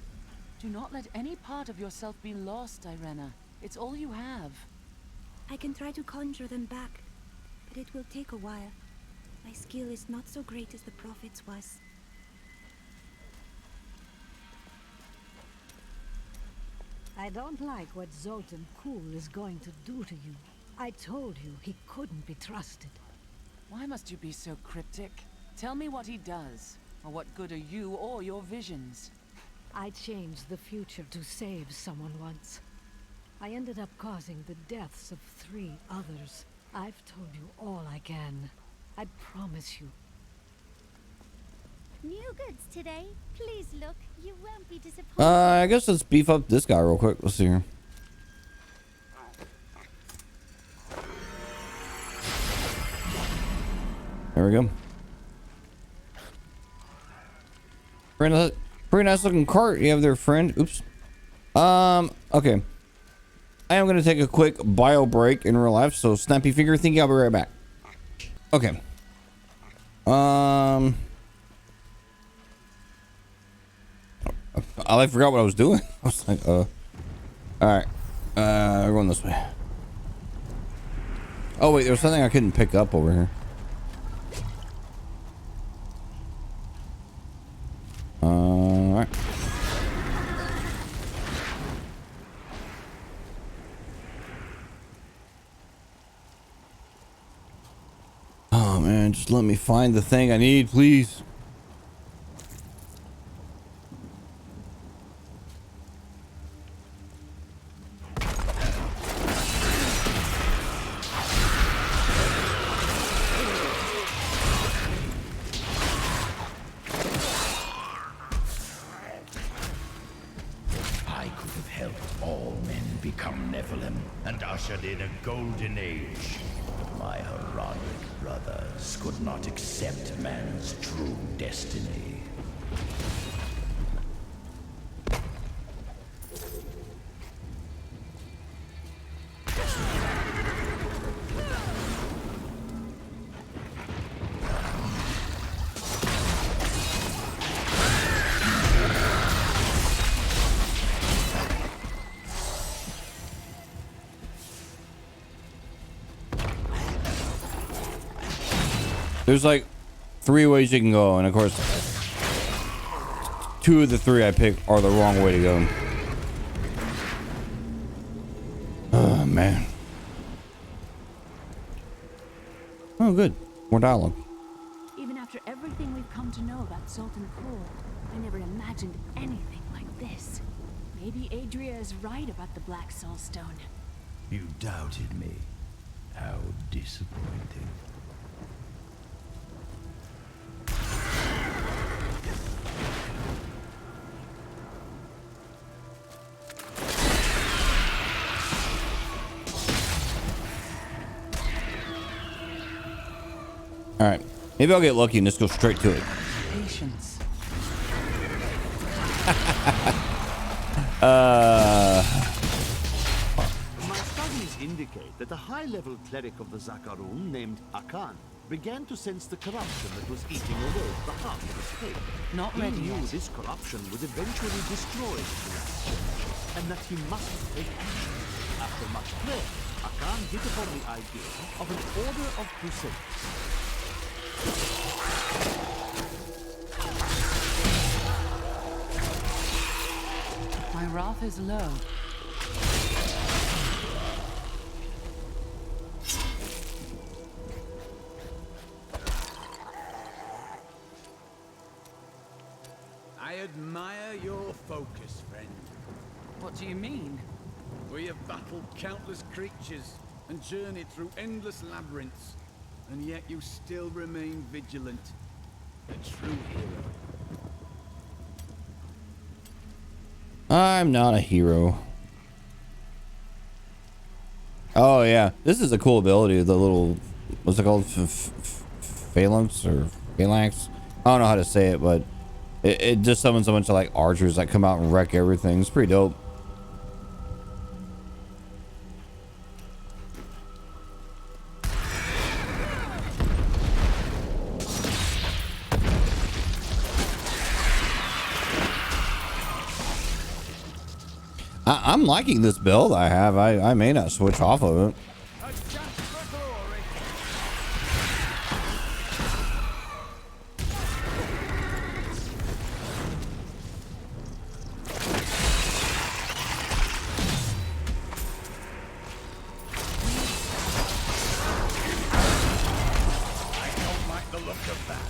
Do not let any part of yourself be lost, Irena. It's all you have. I can try to conjure them back, but it will take a while. My skill is not so great as the Prophet's was. I don't like what Zoltan Kuhl is going to do to you. I told you he couldn't be trusted. Why must you be so cryptic? Tell me what he does, or what good are you or your visions? I changed the future to save someone once. I ended up causing the deaths of 3 others. I've told you all I can. I promise you. New goods today. Please look. You won't be disappointed. I guess let's beef up this guy real quick. Let's see here. There we go. Pretty nice looking cart you have there, friend. Oops. Okay. I am gonna take a quick bio break in real life, so snappy finger thinking. I'll be right back. Okay. I forgot what I was doing. I was like, all right. We're going this way. Oh wait, there's something I couldn't pick up over here. All right. Oh man, just let me find the thing I need, please. I could have helped all men become Nephilim and ushered in a golden age. But my heroic brothers could not accept man's true destiny. There's like 3 ways you can go, and of course 2 of the 3 I pick are the wrong way to go. Oh man. Oh good, more dialogue. Even after everything we've come to know about Zoltan Kuhl, I never imagined anything like this. Maybe Adria is right about the Black Soul Stone. You doubted me. How disappointing. All right, maybe I'll get lucky and just go straight to it. Patience. My studies indicate that a high-level cleric of the Zakarum named Akan began to sense the corruption that was eating away at the heart of his faith. Not he ready knew yet. this corruption would eventually destroy the Church, and that he must take action. After much prayer, I can't get upon the idea of an order of crusaders. My wrath is low. I admire your focus, friend. What do you mean? We have battled countless creatures and journeyed through endless labyrinths, and yet you still remain vigilant. A true hero. I'm not a hero. Oh yeah, this is a cool ability. The little, what's it called? Phalanx or phalanx? I don't know how to say it, but it just summons a bunch of like archers that come out and wreck everything. It's pretty dope. I'm liking this build I have. I may not switch off of it. I don't like the look of that.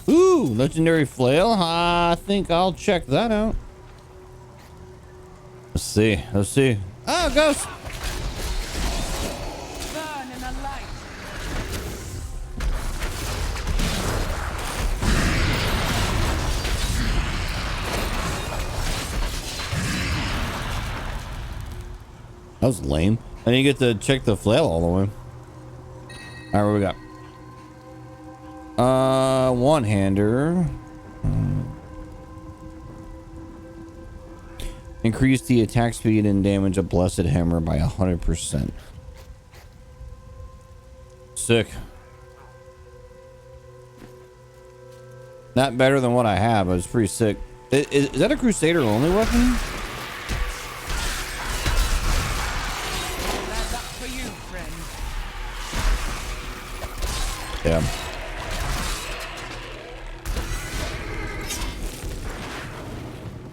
Ooh, legendary flail. I think I'll check that out. Let's see. Let's see. Oh, ghost. Burn in the light. That was lame. I didn't get to check the flail all the way. All right, what we got? One-hander. Increase the attack speed and damage of Blessed Hammer by 100%. Sick. Not better than what I have, but it's pretty sick. Is that a Crusader only weapon? That's up for you, friend. Yeah.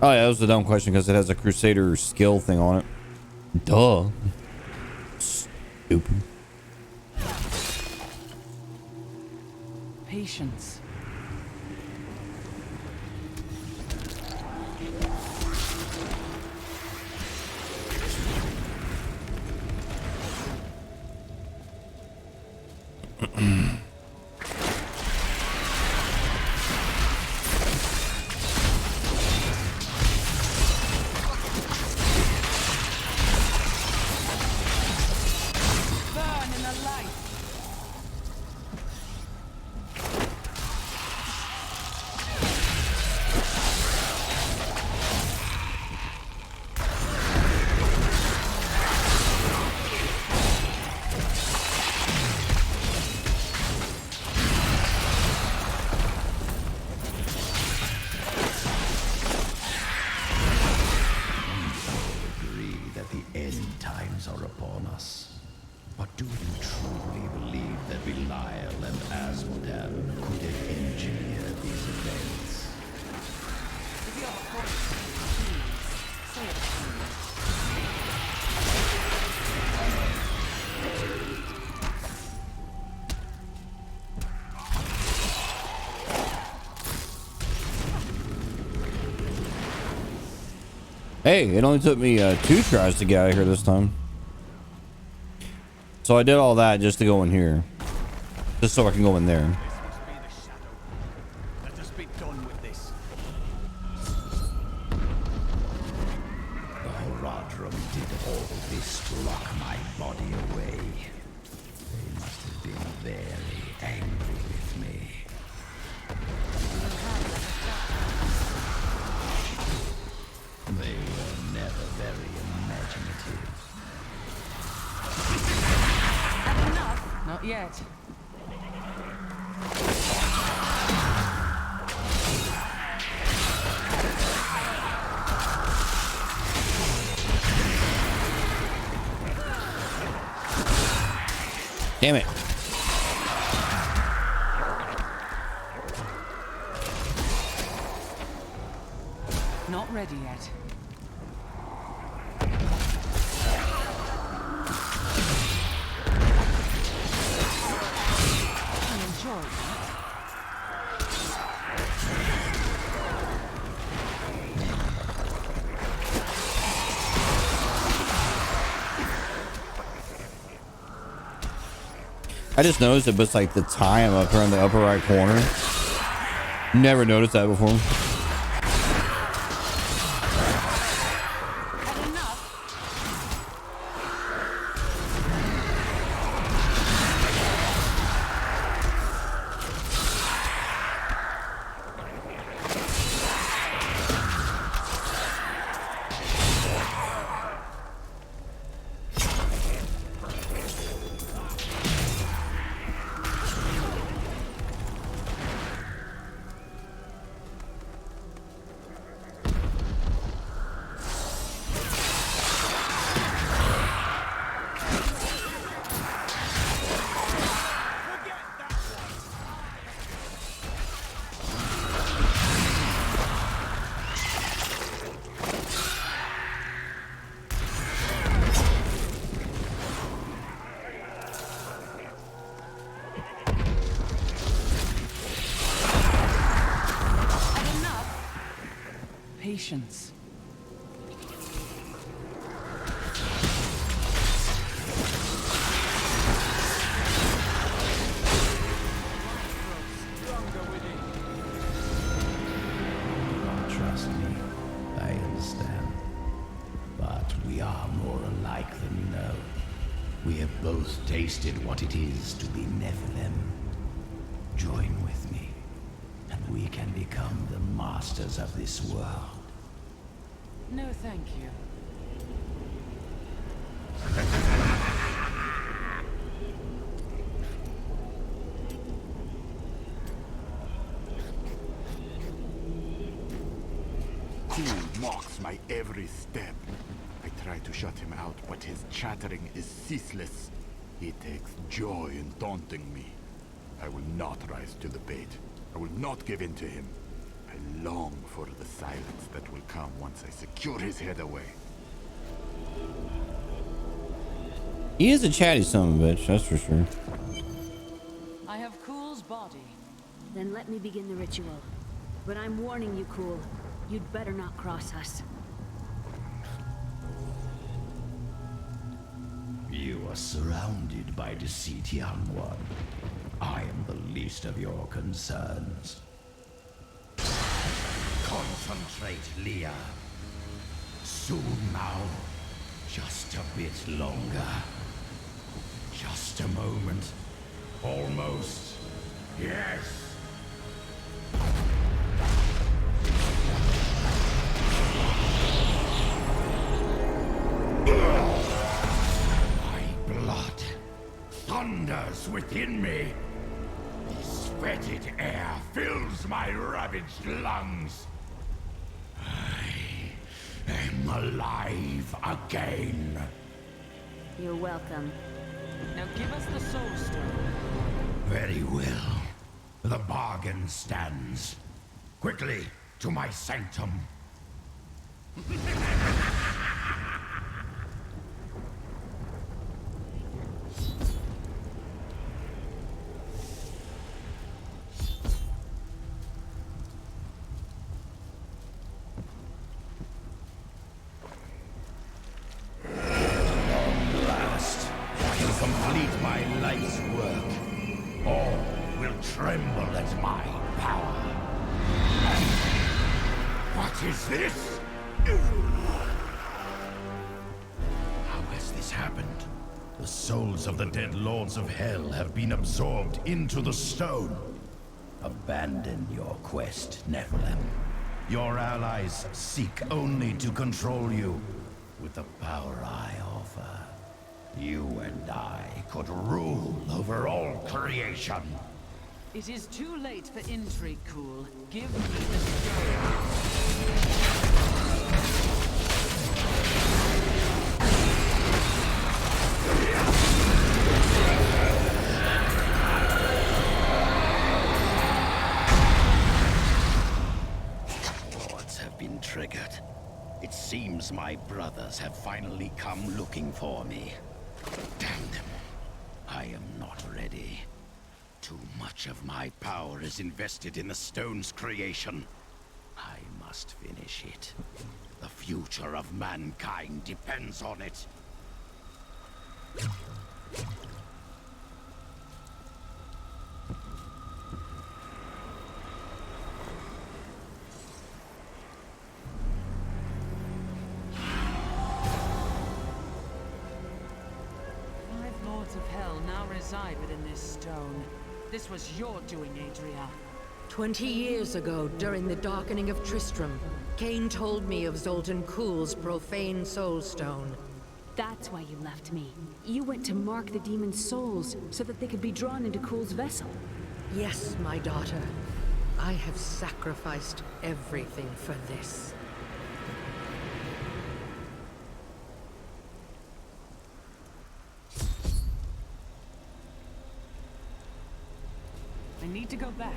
Oh yeah, that was a dumb question because it has a Crusader skill thing on it. Duh. Stupid. Patience. Burn in the light. Agree that the end times are upon us. But do you truly believe that Belial and Asmodan could have engineered these events? If you have a point, please say it to me. Hey, it only took me 2 tries to get out of here this time. So I did all that just to go in here. Just so I can go in there. Let us be done with this. The Horadrim did all this to lock my body away. They must have been very angry with me. yet. Damn it. Not ready yet. I enjoy that. I just noticed it was like the time up here in the upper right corner. Never noticed that before. Patience. Trust me, I understand. But we are more alike than you know. We have both tasted what it is to be Nephilim. Join with me, and we can become the masters of this world. No, thank you. Cool mocks my every step. I try to shut him out, but his chattering is ceaseless. He takes joy in taunting me. I will not rise to the bait. I will not give in to him. I long for the silence that will come once I secure his head away. He is a chatty son of a bitch, that's for sure. I have Cool's body. Then let me begin the ritual. But I'm warning you, Cool. You'd better not cross us. You are surrounded by deceit, young one. I am the least of your concerns. Concentrate, Leah. Soon now. Just a bit longer. Just a moment. Almost. Yes. My blood thunders within me. This fetid air fills my ravaged lungs. I am alive again. You're welcome. Now give us the Soul Stone. Very well. The bargain stands. Quickly, to my sanctum. Last, I can complete my life's work. All will tremble at my power. And what is this? How has this happened? The souls of the dead lords of hell have been absorbed into the stone. Abandon your quest, Nephilim. Your allies seek only to control you with the power I offer. You and I could rule over all creation. It is too late for intrigue, Cool. Give me the stone. Wards have been triggered. It seems my brothers have finally come looking for me. Damn them. I am not ready. Too much of my power is invested in the stone's creation. I must finish it. The future of mankind depends on it. Lords of Hell now reside within this stone. This was your doing, Adria. 20 years ago, during the darkening of Tristram, Cain told me of Zoltan Kuhl's profane soulstone. That's why you left me. You went to mark the demon's souls so that they could be drawn into Kuhl's vessel. Yes, my daughter. I have sacrificed everything for this. I need to go back.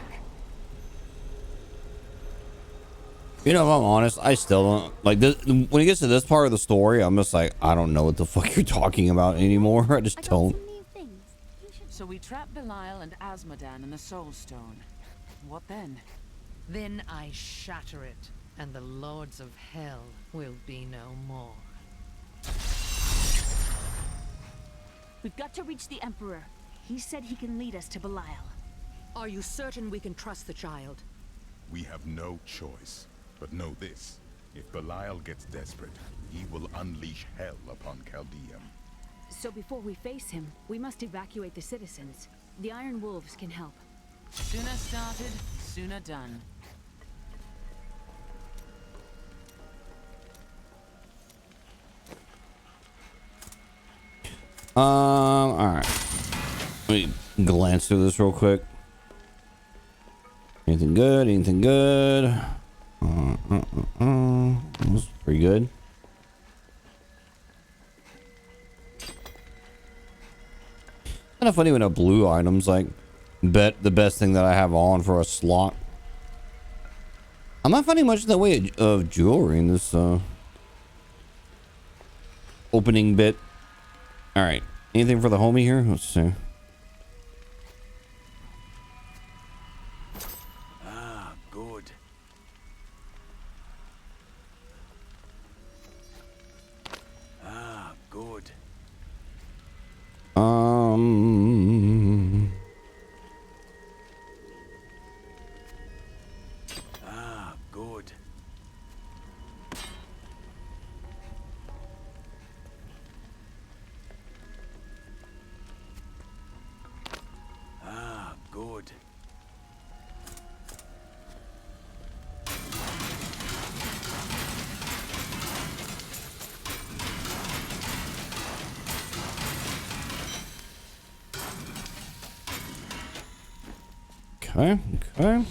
You know, if I'm honest, I still don't like this. When it gets to this part of the story, I'm just like, I don't know what the fuck you're talking about anymore. I just don't. So we trap Belial and Asmodan in the Soul Stone. What then? Then I shatter it, and the Lords of Hell will be no more. We've got to reach the Emperor. He said he can lead us to Belial. Are you certain we can trust the child? We have no choice. But know this, if Belial gets desperate, he will unleash hell upon Chaldeum. So before we face him, we must evacuate the citizens. The Iron Wolves can help. Sooner started, sooner done. Alright. Let me glance through this real quick. Anything good? Anything good? That's pretty good. Kind of funny when a blue item's like the best thing that I have on for a slot. I'm not finding much in the way of jewelry in this opening bit. All right, anything for the homie here? Let's see. Good. Good. Good. Good. Okay, okay.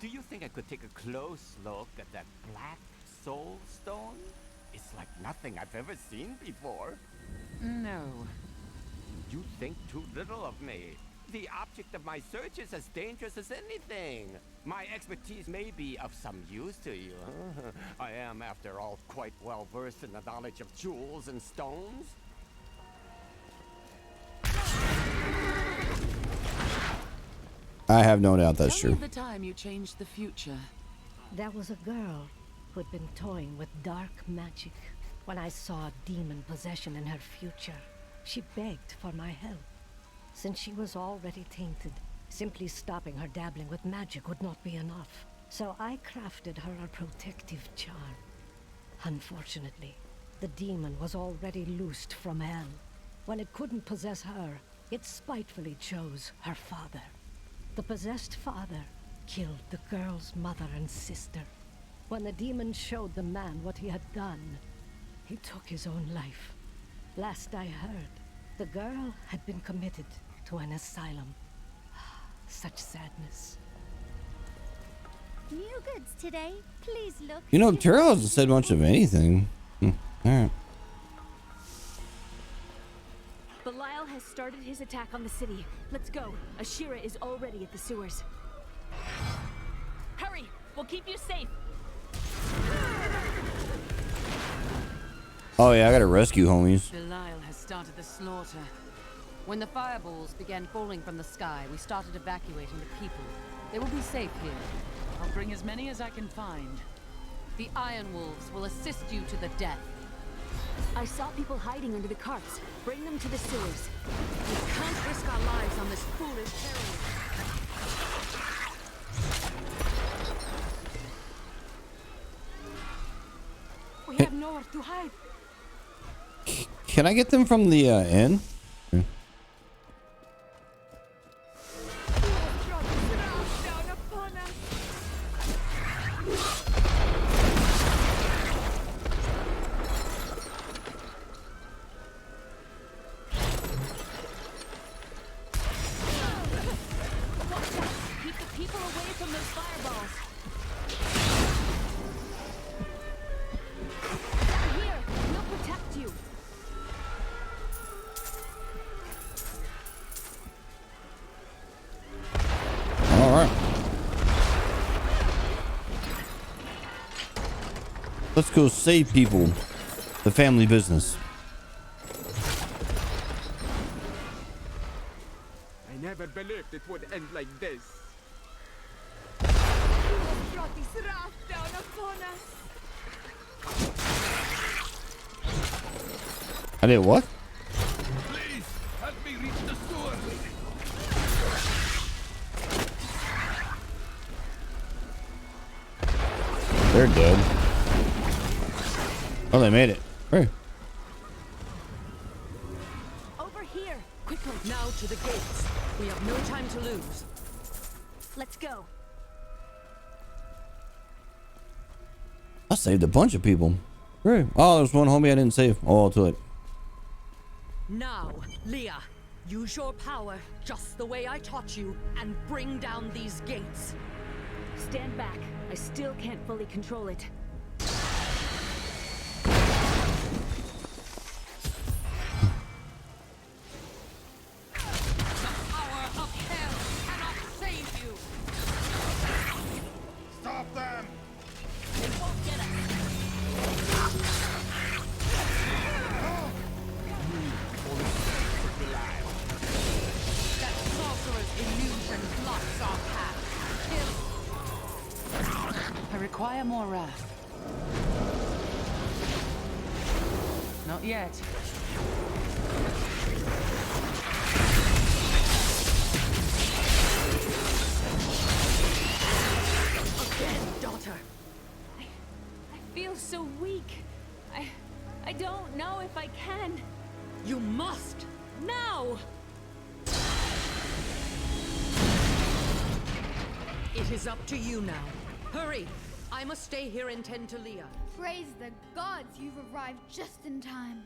Do you think I could take a close look at that black soul stone? It's like nothing I've ever seen before. No. You think too little of me. The object of my search is as dangerous as anything. My expertise may be of some use to you. I am, after all, quite well versed in the knowledge of jewels and stones. I have no doubt that's Tell me true. of the time you changed the future. There was a girl who'd been toying with dark magic. When I saw demon possession in her future, she begged for my help. Since she was already tainted, simply stopping her dabbling with magic would not be enough. So I crafted her a protective charm. Unfortunately, the demon was already loosed from hell. When it couldn't possess her, it spitefully chose her father. The possessed father killed the girl's mother and sister. When the demon showed the man what he had done, he took his own life. Last I heard, the girl had been committed to an asylum. Such sadness. New goods today. Please look. You know, Terrell hasn't said much of anything. Alright. Belial has started his attack on the city. Let's go. Ashira is already at the sewers. Hurry! We'll keep you safe. Oh yeah, I gotta rescue homies. Belial has started the slaughter. When the fireballs began falling from the sky, we started evacuating the people. They will be safe here. I'll bring as many as I can find. The Iron Wolves will assist you to the death. I saw people hiding under the carts. Bring them to the sewers. We can't risk our lives on this foolish errand. We have nowhere to hide. Can I get them from the inn? Okay. Keep the people away from those fireballs. Down here, we'll protect you. All right. Let's go save people. The family business. I never believed it would end like this. Brought this raft down upon us. I did what? Please, help me reach the sewer. They're dead. Oh, they made it. Hey. Over here, quickly. Now to the gates. We have no time to lose. Let's go. I saved a bunch of people. Hey. Oh, there's one homie I didn't save. Oh, I'll do it. Now, Leah, use your power just the way I taught you and bring down these gates. Stand back. I still can't fully control it. Stop them! They won't get us. That sorcerer's illusion blocks our path. I require more wrath. Not yet. Again, daughter. I feel so weak. I don't know if I can. You must! Now! It is up to you now. Hurry! I must stay here and tend to Leah. Praise the gods you've arrived just in time.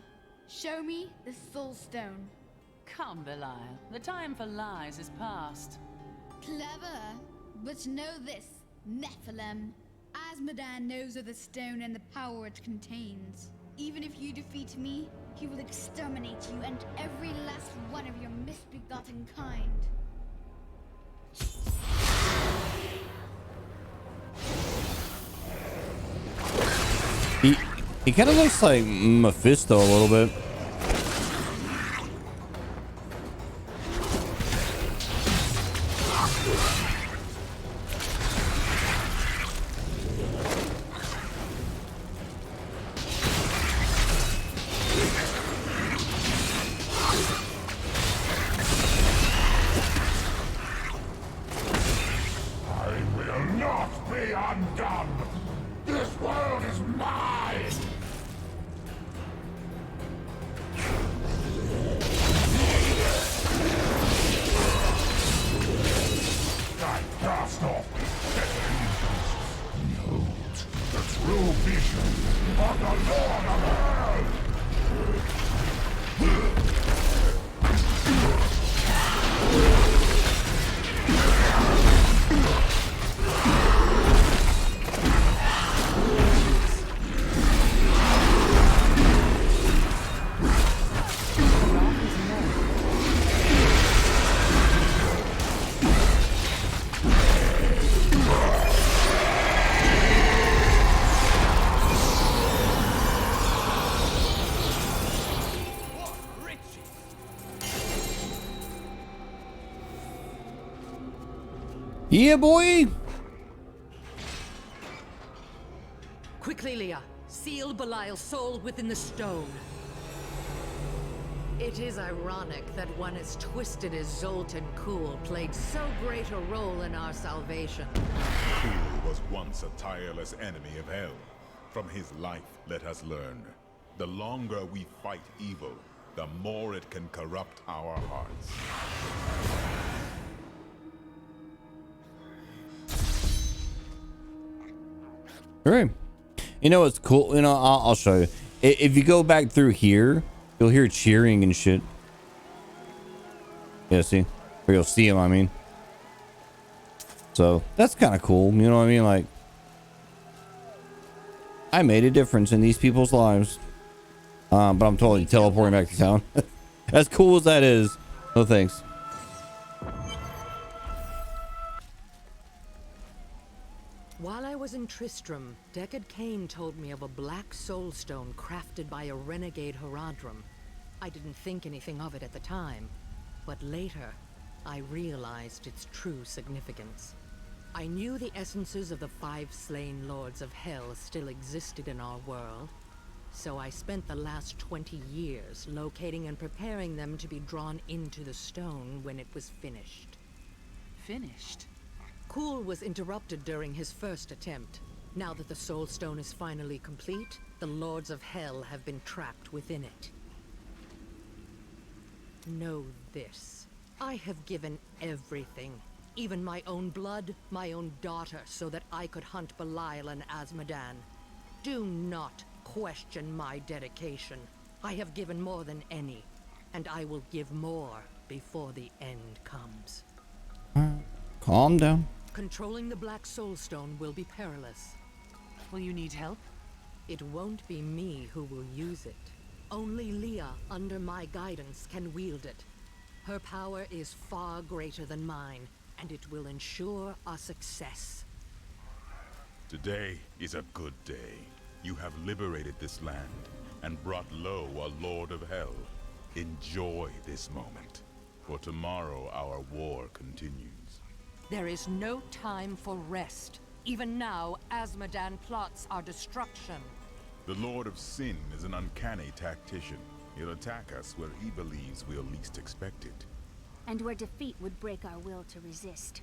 Show me the soul stone. Come, Belial. The time for lies is past. Clever. But know this, Nephilim. Asmodan knows of the stone and the power it contains. Even if you defeat me, he will exterminate you and every last one of your misbegotten kind. He kind of looks like Mephisto a little bit. I will not be undone! This world is mine! I Yeah, boy. Quickly, Leah. Seal Belial's soul within the stone. It is ironic that one as twisted as Zoltan Kuhl played so great a role in our salvation. Kuhl was once a tireless enemy of hell. From his life, let us learn. The longer we fight evil, the more it can corrupt our hearts. All right. You know what's cool? You know, I'll show you. If you go back through here, you'll hear cheering and shit. Yeah, see? Or you'll see them, I mean. So, that's kind of cool. You know what I mean? Like, I made a difference in these people's lives. But I'm totally teleporting back to town. As cool as that is. No thanks. While I was in Tristram, Deckard Cain told me of a black soulstone crafted by a renegade Haradrim. I didn't think anything of it at the time, but later, I realized its true significance. I knew the essences of the 5 slain lords of hell still existed in our world, so I spent the last 20 years locating and preparing them to be drawn into the stone when it was finished. Finished? Kuhl was interrupted during his first attempt. Now that the Soul Stone is finally complete, the Lords of Hell have been trapped within it. Know this. I have given everything. Even my own blood, my own daughter, so that I could hunt Belial and Azmodan. Do not question my dedication. I have given more than any, and I will give more before the end comes. Calm down. Controlling the Black Soul Stone will be perilous. Will you need help? It won't be me who will use it. Only Leah, under my guidance, can wield it. Her power is far greater than mine, and it will ensure our success. Today is a good day. You have liberated this land and brought low a Lord of Hell. Enjoy this moment, for tomorrow our war continues. There is no time for rest. Even now, Azmodan plots our destruction. The Lord of Sin is an uncanny tactician. He'll attack us where he believes we'll least expect it. And where defeat would break our will to resist.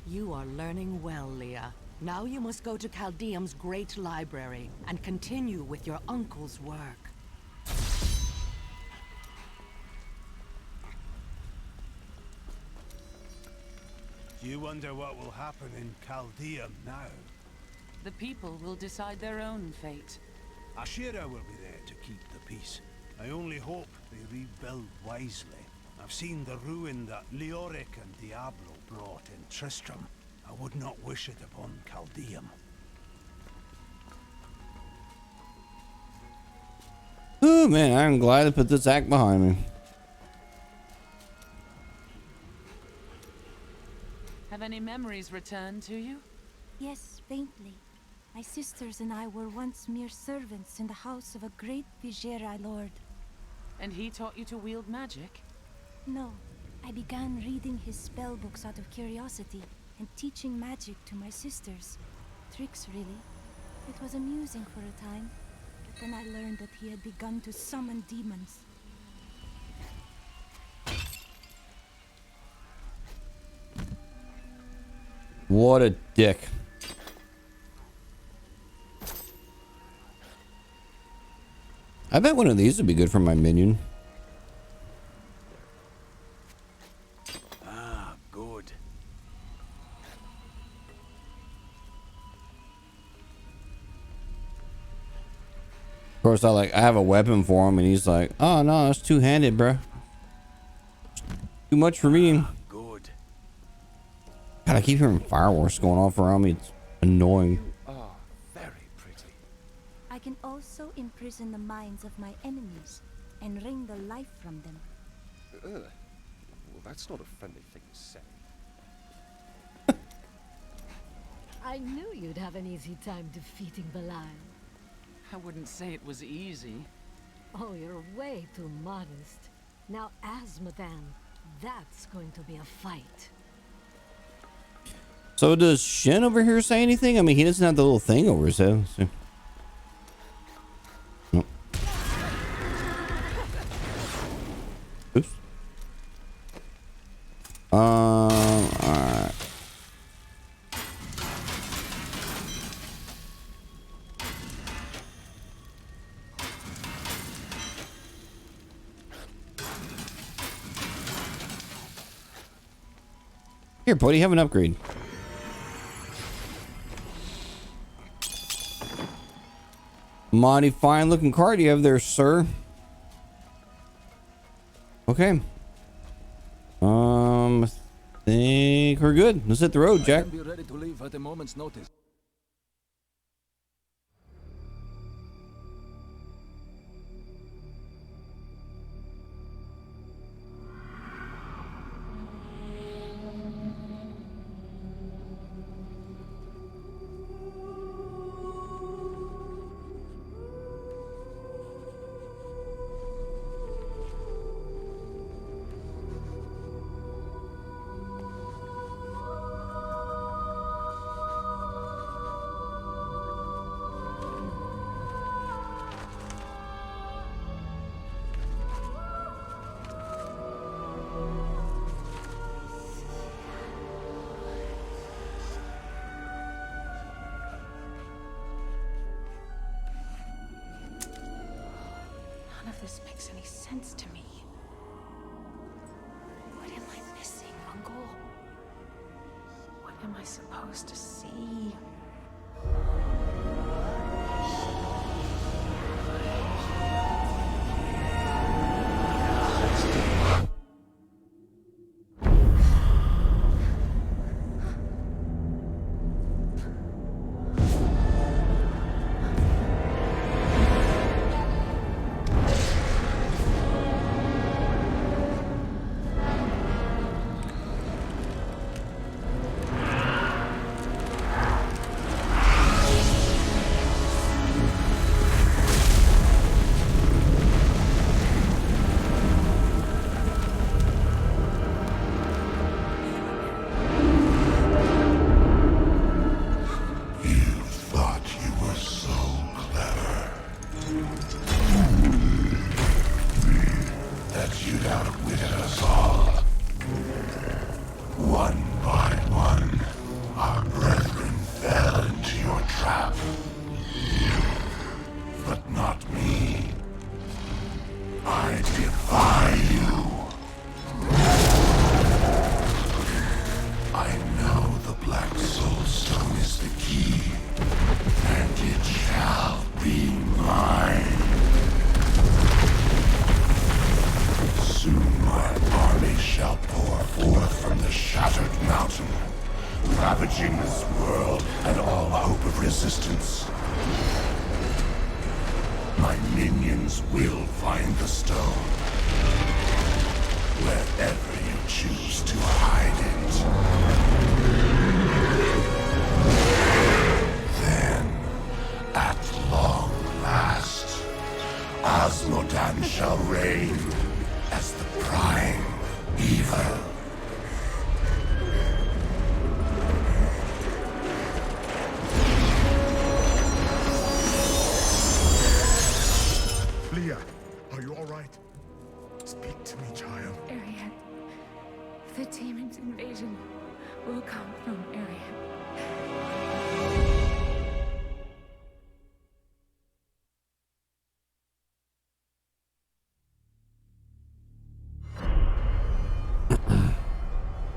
You are learning well, Leah. Now you must go to Caldeum's great library and continue with your uncle's work. Do you wonder what will happen in Caldeum now? The people will decide their own fate. Ashira will be there to keep the peace. I only hope they rebuild wisely. I've seen the ruin that Leoric and Diablo brought in Tristram. I would not wish it upon Caldeum. Oh man, I'm glad to put this act behind me. Have any memories returned to you? Yes, faintly. My sisters and I were once mere servants in the house of a great Vigerai lord. And he taught you to wield magic? No, I began reading his spell books out of curiosity and teaching magic to my sisters. Tricks, really. It was amusing for a time, but then I learned that he had begun to summon demons. What a dick. I bet one of these would be good for my minion. Ah, good. Of course, I have a weapon for him, and he's like, "Oh no, it's two-handed, bro. Too much for me." Good. God, I keep hearing fireworks going off around me. It's annoying. Oh, very pretty. I can also imprison the minds of my enemies and wring the life from them. Well, that's not a friendly thing to say. I knew you'd have an easy time defeating Belial. I wouldn't say it was easy. Oh, you're way too modest. Now, Azmodan, that's going to be a fight. So does Shen over here say anything? I mean, he doesn't have the little thing over his head. So. Nope. Oops. Alright. Here, buddy, have an upgrade. Mighty fine looking card you have there, sir. Okay. I think we're good. Let's hit the road, Jack. I can be ready to leave at a moment's notice. None of this makes any sense to me. What am I missing, Uncle? What am I supposed to see?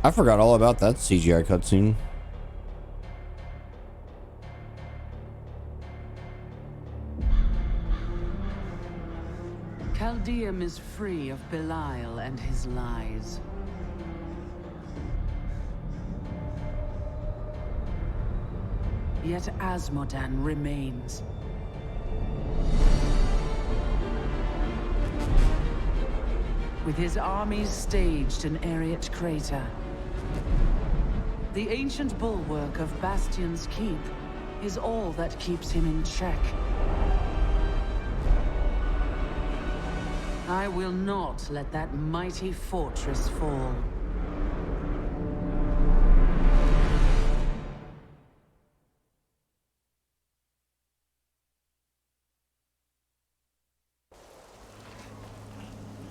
I forgot all about that CGI cutscene. Caldeum is free of Belial and his lies. Yet Asmodan remains. With his armies staged in Ariat Crater, the ancient bulwark of Bastion's Keep is all that keeps him in check. I will not let that mighty fortress fall.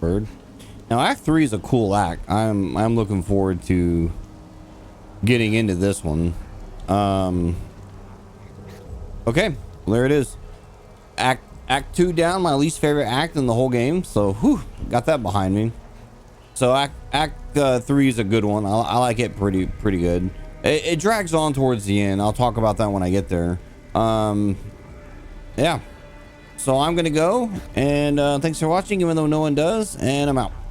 bird. Now Act 3 is a cool act. I'm looking forward to getting into this one. Okay, well, there it is. Act 2 down, my least favorite act in the whole game. So whew, got that behind me. So act 3 is a good one. I like it pretty good. It drags on towards the end. I'll talk about that when I get there. Yeah. So I'm gonna go, and thanks for watching, even though no one does, and I'm out.